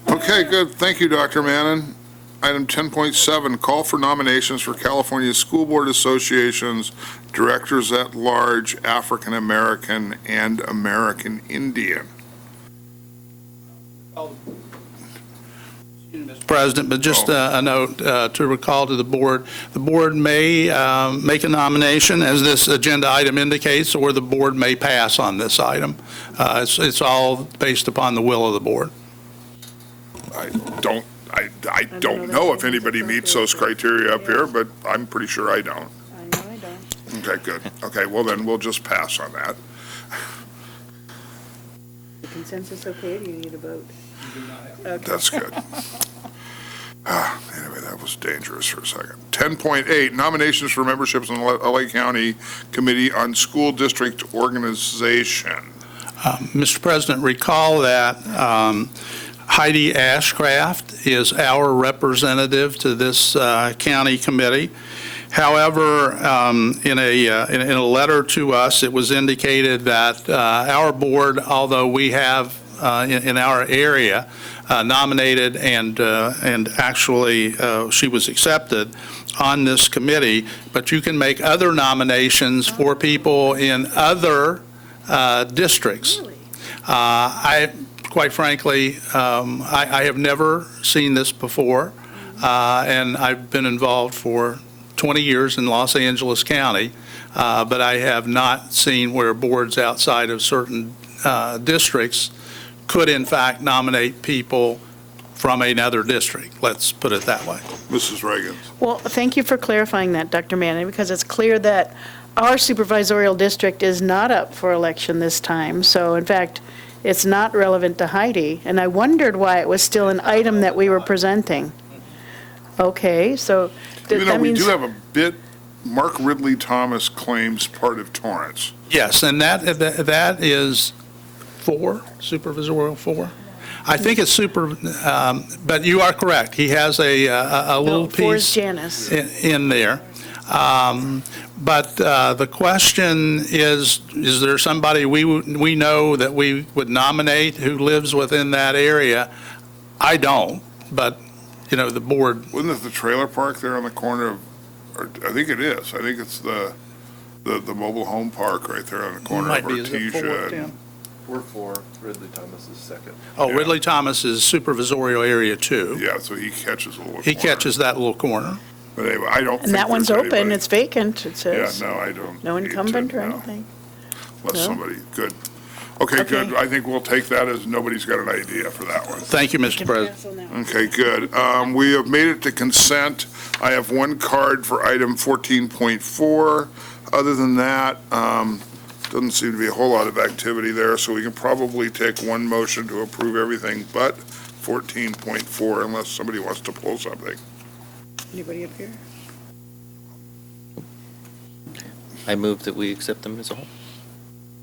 Okay, good. Thank you, Dr. Mannon. Item 10.7, call for nominations for California School Board Association's Directors at Large, African American and American Indian. Mr. President, but just a note to recall to the board may make a nomination, as this agenda item indicates, or the board may pass on this item. It's all based upon the will of the board. I don't know if anybody meets those criteria up here, but I'm pretty sure I don't. I know I don't. Okay, good. Okay, well then, we'll just pass on that. The consensus okay, or do you need a vote? Okay. That's good. Anyway, that was dangerous for a second. 10.8, nominations for memberships on the LA County Committee on School District Organization. Mr. President, recall that Heidi Ashcraft is our representative to this county committee. However, in a letter to us, it was indicated that our board, although we have in our area nominated and actually she was accepted on this committee, but you can make other nominations for people in other districts. Quite frankly, I have never seen this before, and I've been involved for 20 years in Los Angeles County, but I have not seen where boards outside of certain districts could in fact nominate people from another district. Let's put it that way. Mrs. Reagan. Well, thank you for clarifying that, Dr. Manning, because it's clear that our supervisorial district is not up for election this time. So in fact, it's not relevant to Heidi, and I wondered why it was still an item that we were presenting. Okay, so Even though that we means... do have a bit, Mark Ridley Thomas claims part of Torrance. Yes, and that is 4, supervisorial 4. I think it's but you are correct. He has a little piece. 4 is Janice. In there. But the question is there somebody we know that we would nominate who lives within that area? I don't, but, the board. Wasn't it the trailer park there on the corner of, or I think it is. I think it's the mobile home park right there on the corner of Artesia. and- We're for Ridley Thomas is second. Oh, Yeah. Ridley Thomas is supervisorial area 2. Yeah, so he catches a little He corner. catches that little corner. But anyway, I don't think And that one's there's open, anybody- it's vacant, it Yeah, says. no, I don't. No need to, incumbent or no. anything? Unless No? somebody, good. Okay, Okay. good. I think we'll take that as nobody's got an idea for that one. Thank you, Mr. President. Pass on that one. Okay, good. We have made it to consent. I have one card for item 14.4. Other than that, doesn't seem to be a whole lot of activity there, so we can probably take one motion to approve everything but 14.4 unless somebody wants to pull something. Anybody up here? I move that we accept them as a whole.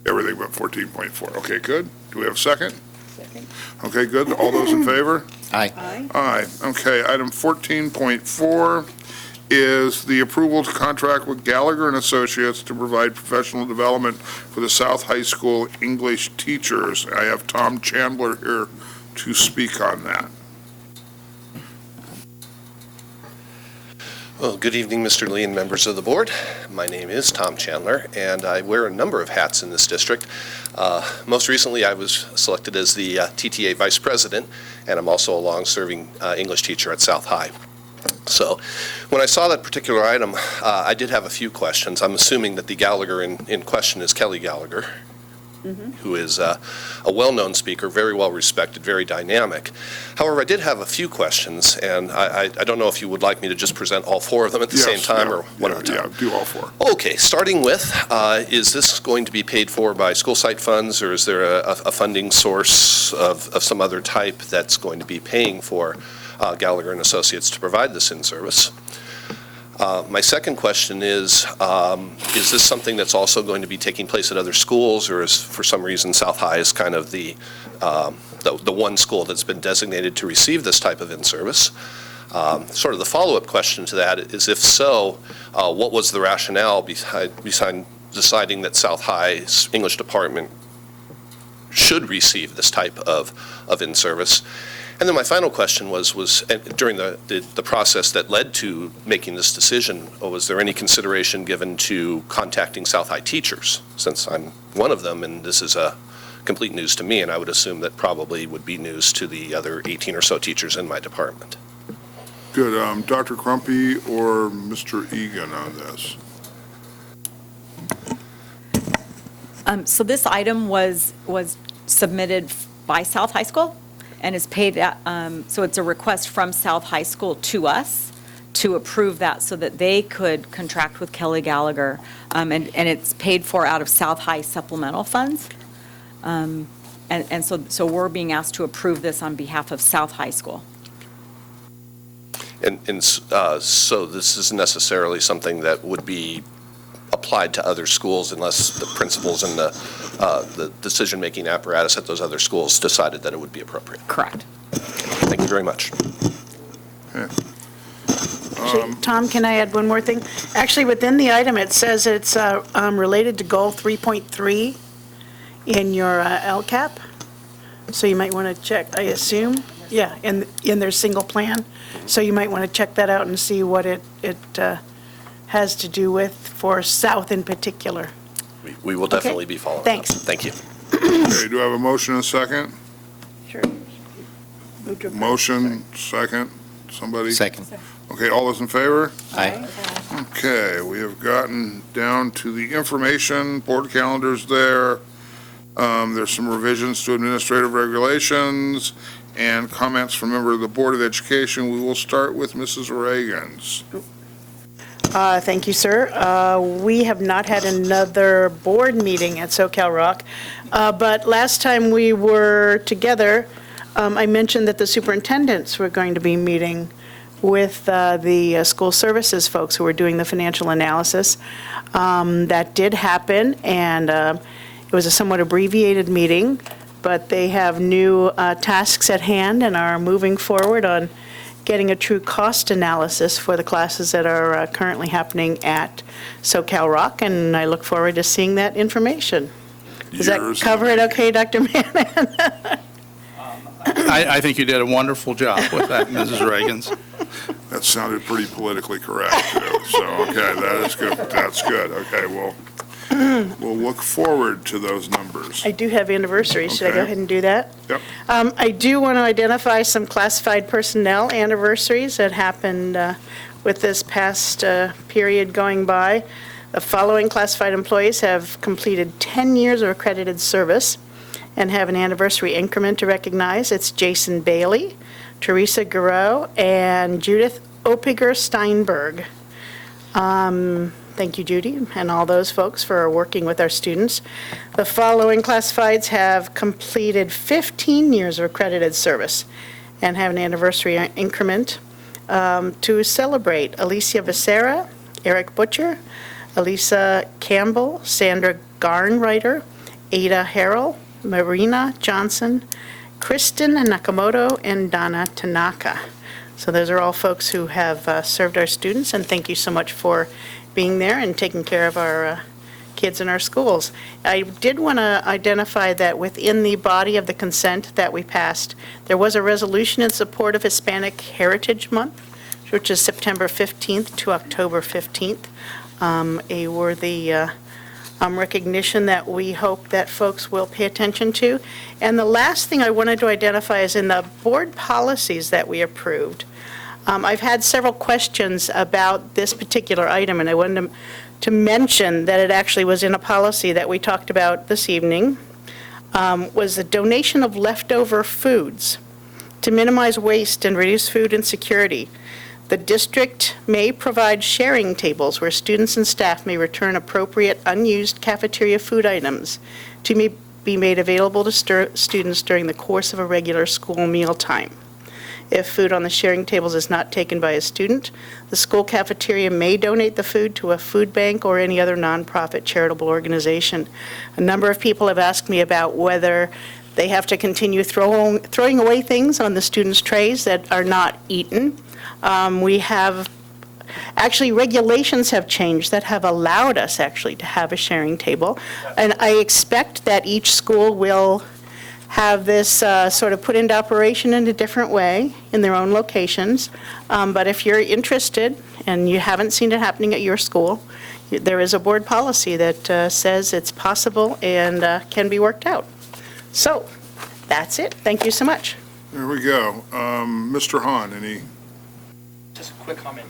Everything but 14.4. Okay, good. Do we have a second? Second. Okay, good. All those in favor? Aye. Aye. Aye. Okay, item 14.4 is the approval to contract with Gallagher and Associates to provide professional development for the South High School English teachers. I have Tom Chandler here to speak on that. Well, good evening, Mr. Lee and members of the board. My name is Tom Chandler, and I wear a number of hats in this district. Most recently, I was selected as the TTA Vice President, and I'm also a long-serving English teacher at South High. So when I saw that particular item, I did have a few questions. I'm assuming that the Gallagher in question is Kelly Gallagher, who is a well-known speaker, very well-respected, very dynamic. However, I did have a few questions, and I don't know if you would like me to just present all 4 of them at the same time or one at a time. Yeah, do all 4. Okay, starting with, is this going to be paid for by school site funds, or is there a funding source of some other type that's going to be paying for Gallagher and Associates to provide this in-service? My second question is this something that's also going to be taking place at other schools, or is, for some reason, South High is kind of the one school that's been designated to receive this type of in-service? Sort of the follow-up question to that is, if so, what was the rationale behind deciding that South High's English department should receive this type of in-service? And then my final question was during the process that led to making this decision, was there any consideration given to contacting South High teachers, since I'm one of them, and this is complete news to me, and I would assume that probably would be news to the other 18 or so teachers in my department. Good. Dr. Crumpy or Mr. Egan on this? So this item was submitted by South High School and is paid, so it's a request from South High School to us to approve that so that they could contract with Kelly Gallagher. And it's paid for out of South High supplemental funds. And so we're being asked to approve this on behalf of South High School. And so this isn't necessarily something that would be applied to other schools unless the principals and the decision-making apparatus at those other schools decided that it would be appropriate. Correct. Thank you very much. Okay. Actually, Tom, can I add one more thing? Actually, within the item, it says it's related to goal 3.3 in your LCAP. So you might want to check, I assume, yeah, in their single plan. So you might want to check that out and see what it has to do with for South in particular. We will definitely be following up. Thanks. Thank you. Okay, do I have a motion and a second? Sure. Motion, second, somebody? Second. Okay, all those in favor? Aye. Okay, we have gotten down to the information, board calendars there. There's some revisions to administrative regulations and comments from member of the Board of Education. We will start with Mrs. Reagan's. Thank you, sir. We have not had another board meeting at SoCal Rock, but last time we were together, I mentioned that the superintendents were going to be meeting with the school services folks who were doing the financial analysis. That did happen, and it was a somewhat abbreviated meeting, but they have new tasks at hand and are moving forward on getting a true cost analysis for the classes that are currently happening at SoCal Rock, and I look forward to seeing that information. Does that cover it okay, Dr. Mann? I think you did a wonderful job with that, Mrs. Reagan's. That sounded pretty politically correct, too. So, okay, that is good. That's good. Okay, well, we'll look forward to those numbers. I do have anniversaries. Should I go Okay. ahead and do that? Yep. I do want to identify some classified personnel anniversaries that happened with this past period going by. The following classified employees have completed 10 years of accredited service and have an anniversary increment to recognize. It's Jason Bailey, Teresa Garreau, and Judith Opiger Steinberg. Thank you, Judy, and all those folks for working with our students. The following classifieds have completed 15 years of accredited service and have an anniversary increment to celebrate. Alicia Becerra, Eric Butcher, Elisa Campbell, Sandra Garnwriter, Ada Harrell, Marina Johnson, Kristen Nakamoto, and Donna Tanaka. So those are all folks who have served our students, and thank you so much for being there and taking care of our kids in our schools. I did want to identify that within the body of the consent that we passed, there was a resolution in support of Hispanic Heritage Month, which is September 15th to October 15th, a worthy recognition that we hope that folks will pay attention to. And the last thing I wanted to identify is in the board policies that we approved. I've had several questions about this particular item, and I wanted to mention that it actually was in a policy that we talked about this evening, was the donation of leftover foods to minimize waste and reduce food insecurity. The district may provide sharing tables where students and staff may return appropriate unused cafeteria food items to be made available to students during the course of a regular school meal time. If food on the sharing tables is not taken by a student, the school cafeteria may donate the food to a food bank or any other nonprofit charitable organization. A number of people have asked me about whether they have to continue throwing away things on the students' trays that are not eaten. We have, actually, regulations have changed that have allowed us actually to have a sharing table. And I expect that each school will have this sort of put into operation in a different way in their own locations. But if you're interested and you haven't seen it happening at your school, there is a board policy that says it's possible and can be worked out. So, that's it. Thank you so much. There we go. Mr. Hahn, any? Just a quick comment.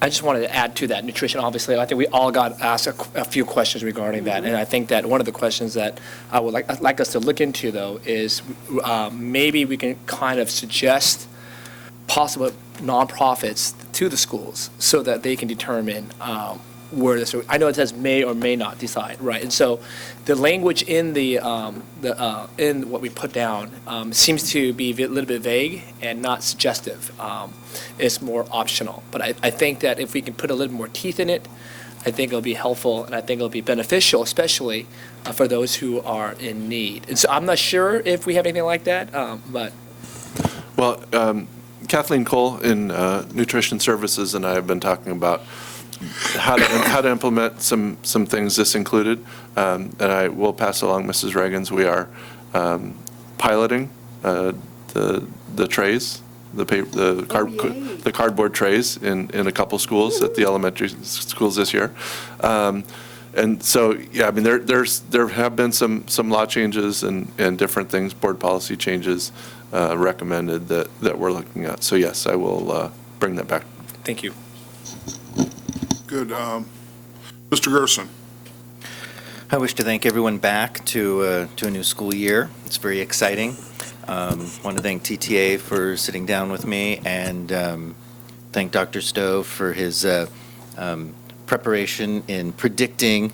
I just wanted to add to that, nutrition, obviously, I think we all got asked a few questions regarding that, and I think that one of the questions that I would like us to look into, though, is maybe we can kind of suggest possible nonprofits to the schools so that they can determine where this, I know it says may or may not decide, right? And so the language in in what we put down seems to be a little bit vague and not suggestive. It's more optional. But I think that if we can put a little more teeth in it, I think it'll be helpful and I think it'll be beneficial, especially for those who are in need. And so I'm not sure if we have anything like that, but. Well, Kathleen Cole in Nutrition Services and I have been talking about how to implement some things, this included, and I will pass along Mrs. Reagan's. We are piloting the trays, the cardboard trays in a couple schools at the elementary schools this year, and so yeah, I mean there have been some law changes and different things, board policy changes recommended that we're looking at. So yes, I will bring that back. Thank you. Good. Mr. Gerson. I wish to thank everyone back to a new school year. It's very exciting. Want to thank TTA for sitting down with me and thank Dr. Stowe for his preparation in predicting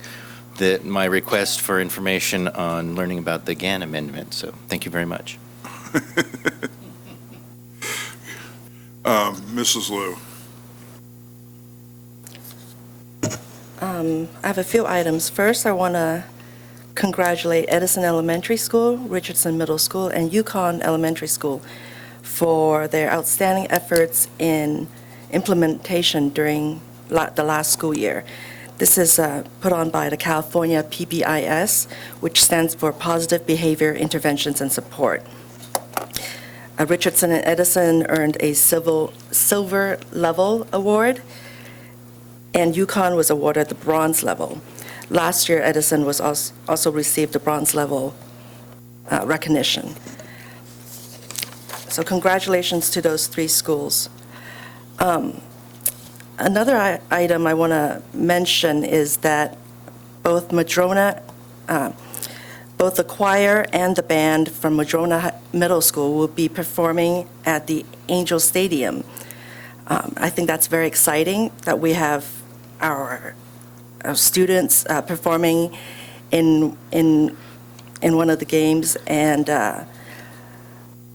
my request for information on learning about the GAN amendment. So thank you very much. Mrs. Liu. I have a few items. First, I want to congratulate Edison Elementary School, Richardson Middle School, and Yukon Elementary School for their outstanding efforts in implementation during the last school year. This is put on by the California PBIS, which stands for Positive Behavior Interventions and Support. Richardson and Edison earned a silver level award, and Yukon was awarded the bronze level. Last year, Edison was also received the bronze level recognition. So congratulations to those three schools. Another item I want to mention is that both Madrona, both the choir and the band from Madrona Middle School will be performing at the Angel Stadium. I think that's very exciting that we have our students performing in one of the games, and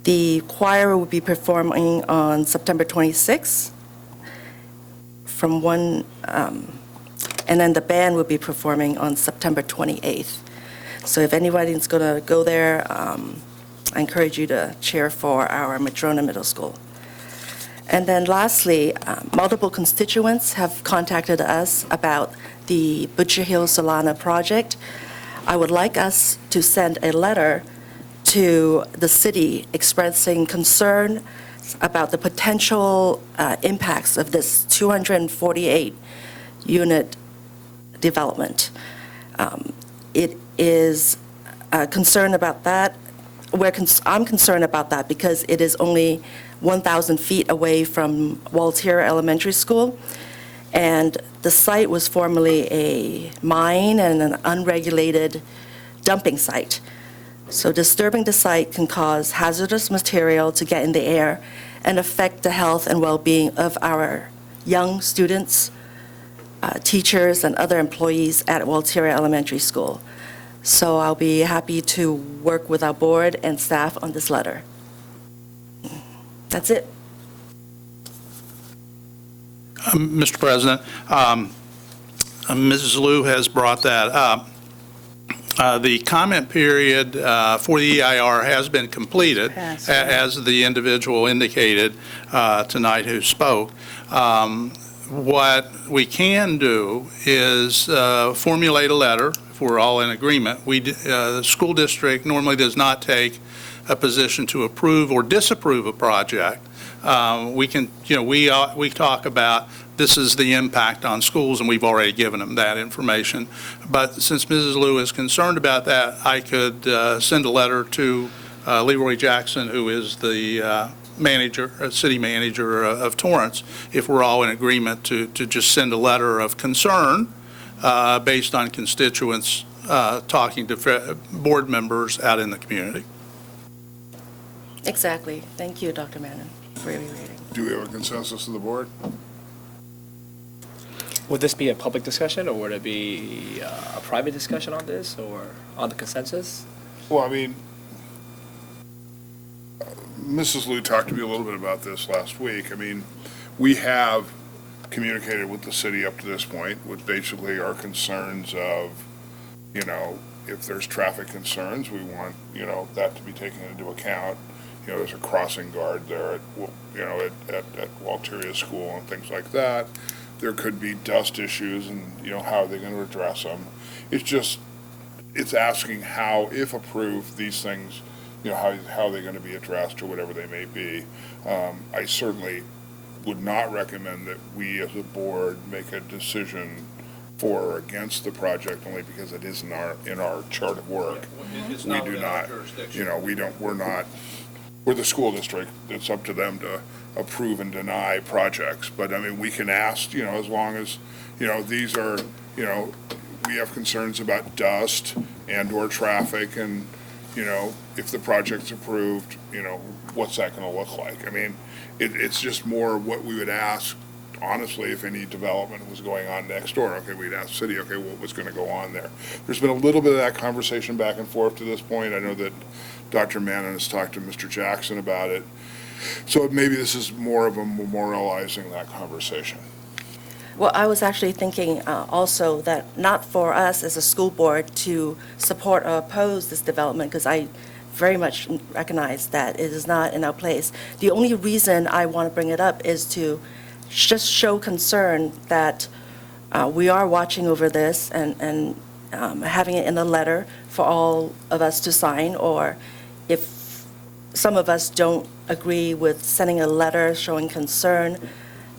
the choir will be performing on September 26th from 1, and then the band will be performing on September 28th. So if anybody's going to go there, I encourage you to cheer for our Madrona Middle School. And then lastly, multiple constituents have contacted us about the Butcher Hill Solana project. I would like us to send a letter to the city expressing concern about the potential impacts of this 248-unit development. It is concerned about that. I'm concerned about that because it is only 1,000 feet away from Waltier Elementary School, and the site was formerly a mine and an unregulated dumping site. So disturbing the site can cause hazardous material to get in the air and affect the health and well-being of our young students, teachers, and other employees at Waltier Elementary School. So I'll be happy to work with our board and staff on this letter. That's it. Mr. President, Mrs. Liu has brought that up. The comment period for the EIR has been completed, as the individual indicated tonight who spoke. What we can do is formulate a letter, if we're all in agreement. The school district normally does not take a position to approve or disapprove a project. We can, we talk about this is the impact on schools, and we've already given them that information. But since Mrs. Liu is concerned about that, I could send a letter to Leroy Jackson, who is the city manager of Torrance, if we're all in agreement to just send a letter of concern based on constituents talking to board members out in the community. Exactly. Thank you, Dr. Mannon, for rereading. Do we have a consensus of the board? Would this be a public discussion, or would it be a private discussion on this, or on the consensus? Well, I mean, Mrs. Liu talked to me a little bit about this last week. I mean, we have communicated with the city up to this point with basically our concerns of, if there's traffic concerns, we want, that to be taken into account. There's a crossing guard there at Walteria School and things like that. There could be dust issues, and, how are they going to address them? It's asking how, if approved, these things, how are they going to be addressed or whatever they may be. I certainly would not recommend that we as a board make a decision for or against the project only because it is in our chart of work. We do not, we're the school district. It's up to them to approve and deny projects. But I mean, we can ask, as long as, these are, we have concerns about dust and or traffic, and, if the project's approved, what's that going to look like? I mean, it's just more what we would ask, honestly, if any development was going on next door. Okay, we'd ask city, okay, what was going to go on there? There's been a little bit of that conversation back and forth to this point. I know that Dr. Mannon has talked to Mr. Jackson about it. So maybe this is more of a memorializing that conversation. Well, I was actually thinking also that not for us as a school board to support or oppose this development, because I very much recognize that it is not in our place. The only reason I want to bring it up is to just show concern that we are watching over this and having it in a letter for all of us to sign, or if some of us don't agree with sending a letter showing concern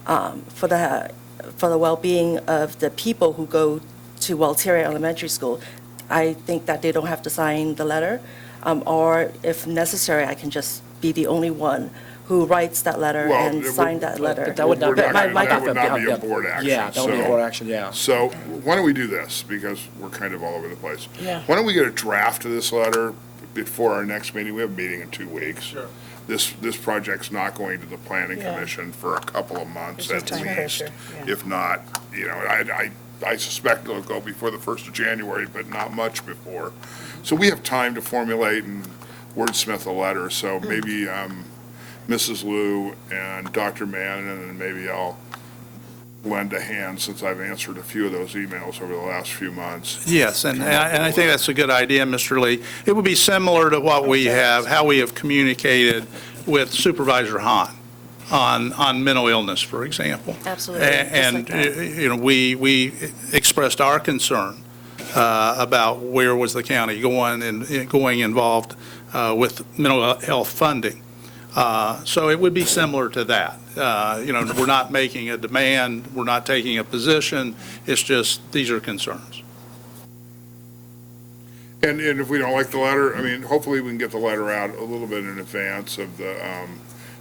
for the well-being of the people who go to Walteria Elementary School, I think that they don't have to sign the letter, or if necessary, I can just be the only one who writes that letter and sign that letter. That would not be a board action. Yeah, that would be a board action, yeah. So why don't we do this, because we're kind of all over the place. Yeah. Why don't we get a draft of this letter before our next meeting? We have a meeting in 2 weeks. Sure. This project's not going to the planning commission for a couple of months at least. If not, I suspect it'll go before the 1st of January, but not much before. So we have time to formulate and wordsmith a letter. So maybe Mrs. Liu and Dr. Mannon, and maybe I'll lend a hand since I've answered a few of those emails over the last few months. Yes, and I think that's a good idea, Mr. Lee. It would be similar to what we have, how we have communicated with Supervisor Hahn on mental illness, for example. Absolutely. And we expressed our concern about where was the county going involved with mental health funding. So it would be similar to that. We're not making a demand, we're not taking a position, it's just, these are concerns. And if we don't like the letter, I mean, hopefully we can get the letter out a little bit in advance of the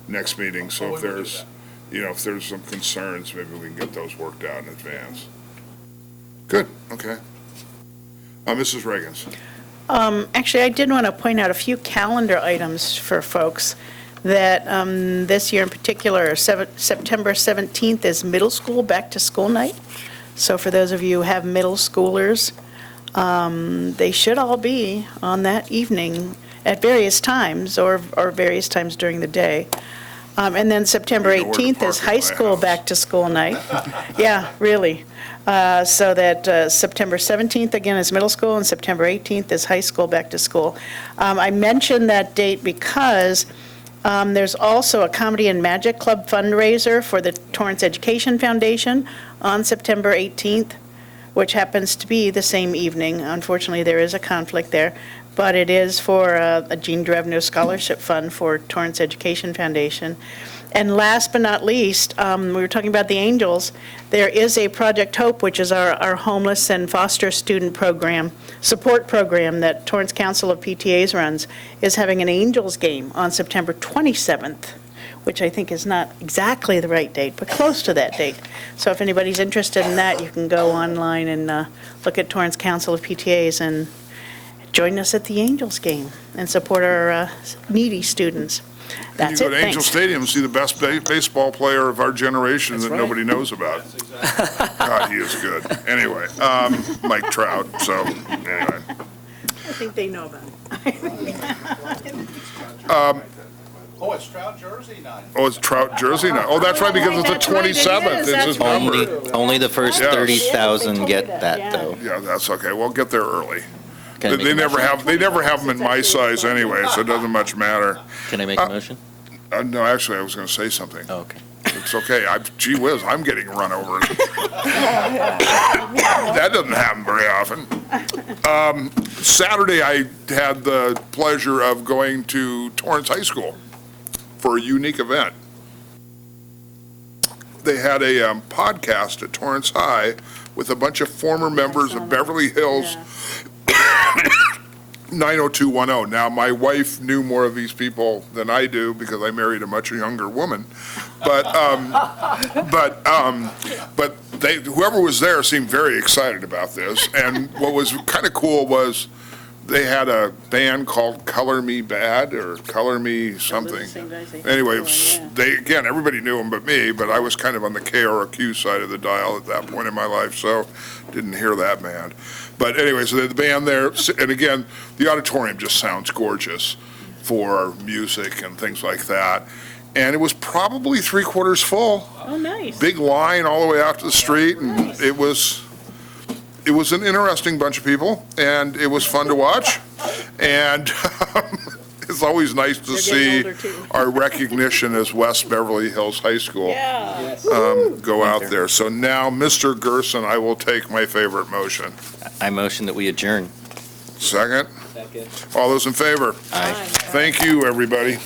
next meeting. So if there's, if there's some concerns, maybe we can get those worked out in advance. Good, okay. Mrs. Reagans. Actually, I did want to point out a few calendar items for folks that this year in particular, September 17th is middle school back-to-school night. So for those of you who have middle schoolers, they should all be on that evening at various times or various times during the day. And then September You know where to 18th park is at high my school house. back-to-school night. Yeah, really. So that September 17th, again, is middle school, and September 18th is high school back-to-school. I mentioned that date because there's also a Comedy and Magic Club fundraiser for the Torrance Education Foundation on September 18th, which happens to be the same evening. Unfortunately, there is a conflict there, but it is for a Jean Drevno Scholarship Fund for Torrance Education Foundation. And last but not least, we were talking about the Angels. There is a Project Hope, which is our homeless and foster student program, support program that Torrance Council of PTAs runs, is having an Angels game on September 27th, which I think is not exactly the right date, but close to that date. So if anybody's interested in that, you can go online and look at Torrance Council of PTAs and join us at the Angels game and support our needy students. That's You it, go to Angel thanks. Stadium and see the best baseball player of our generation that nobody knows about. God, he is good. Anyway, Mike Trout, so, anyway. I think they know about it. Oh, it's Trout jersey night. Oh, it's Trout jersey night. Oh, that's right, because it's the That's right, it is. 27th. It's his That's right. number. Only the first Yes. 30,000 get Yeah. that, though. Yeah, that's okay. Well, get there early. Can I make They a never motion? have them in my size anyway, so it doesn't much matter. Can I make a motion? No, actually, I was going to say something. Oh, okay. It's okay. Gee whiz, I'm getting run over. That doesn't happen very often. Saturday, I had the pleasure of going to Torrance High School for a unique event. They had a podcast at Torrance High with a bunch of former members of Beverly Hills 90210. Now, my wife knew more of these people than I do because I married a much younger woman. But whoever was there seemed very excited about this. And what was kind of cool was they had a band called Color Me Bad or Color Me something. Anyway, everybody knew them but me, but I was kind of on the KROQ side of the dial at that point in my life, so didn't hear that band. But anyway, so they had the band there, and again, the auditorium just sounds gorgeous for music and things like that. And it was probably three-quarters full. Oh, nice. Big line all the way out to the street, and it was an interesting bunch of people, and it was fun to watch. And it's always nice to They're see getting older, too. our recognition as West Beverly Hills High School Yeah. go out there. So now, Mr. Gerson, I will take my favorite motion. I motion that we adjourn. Second? Second. All those in favor? Aye. Thank you, everybody.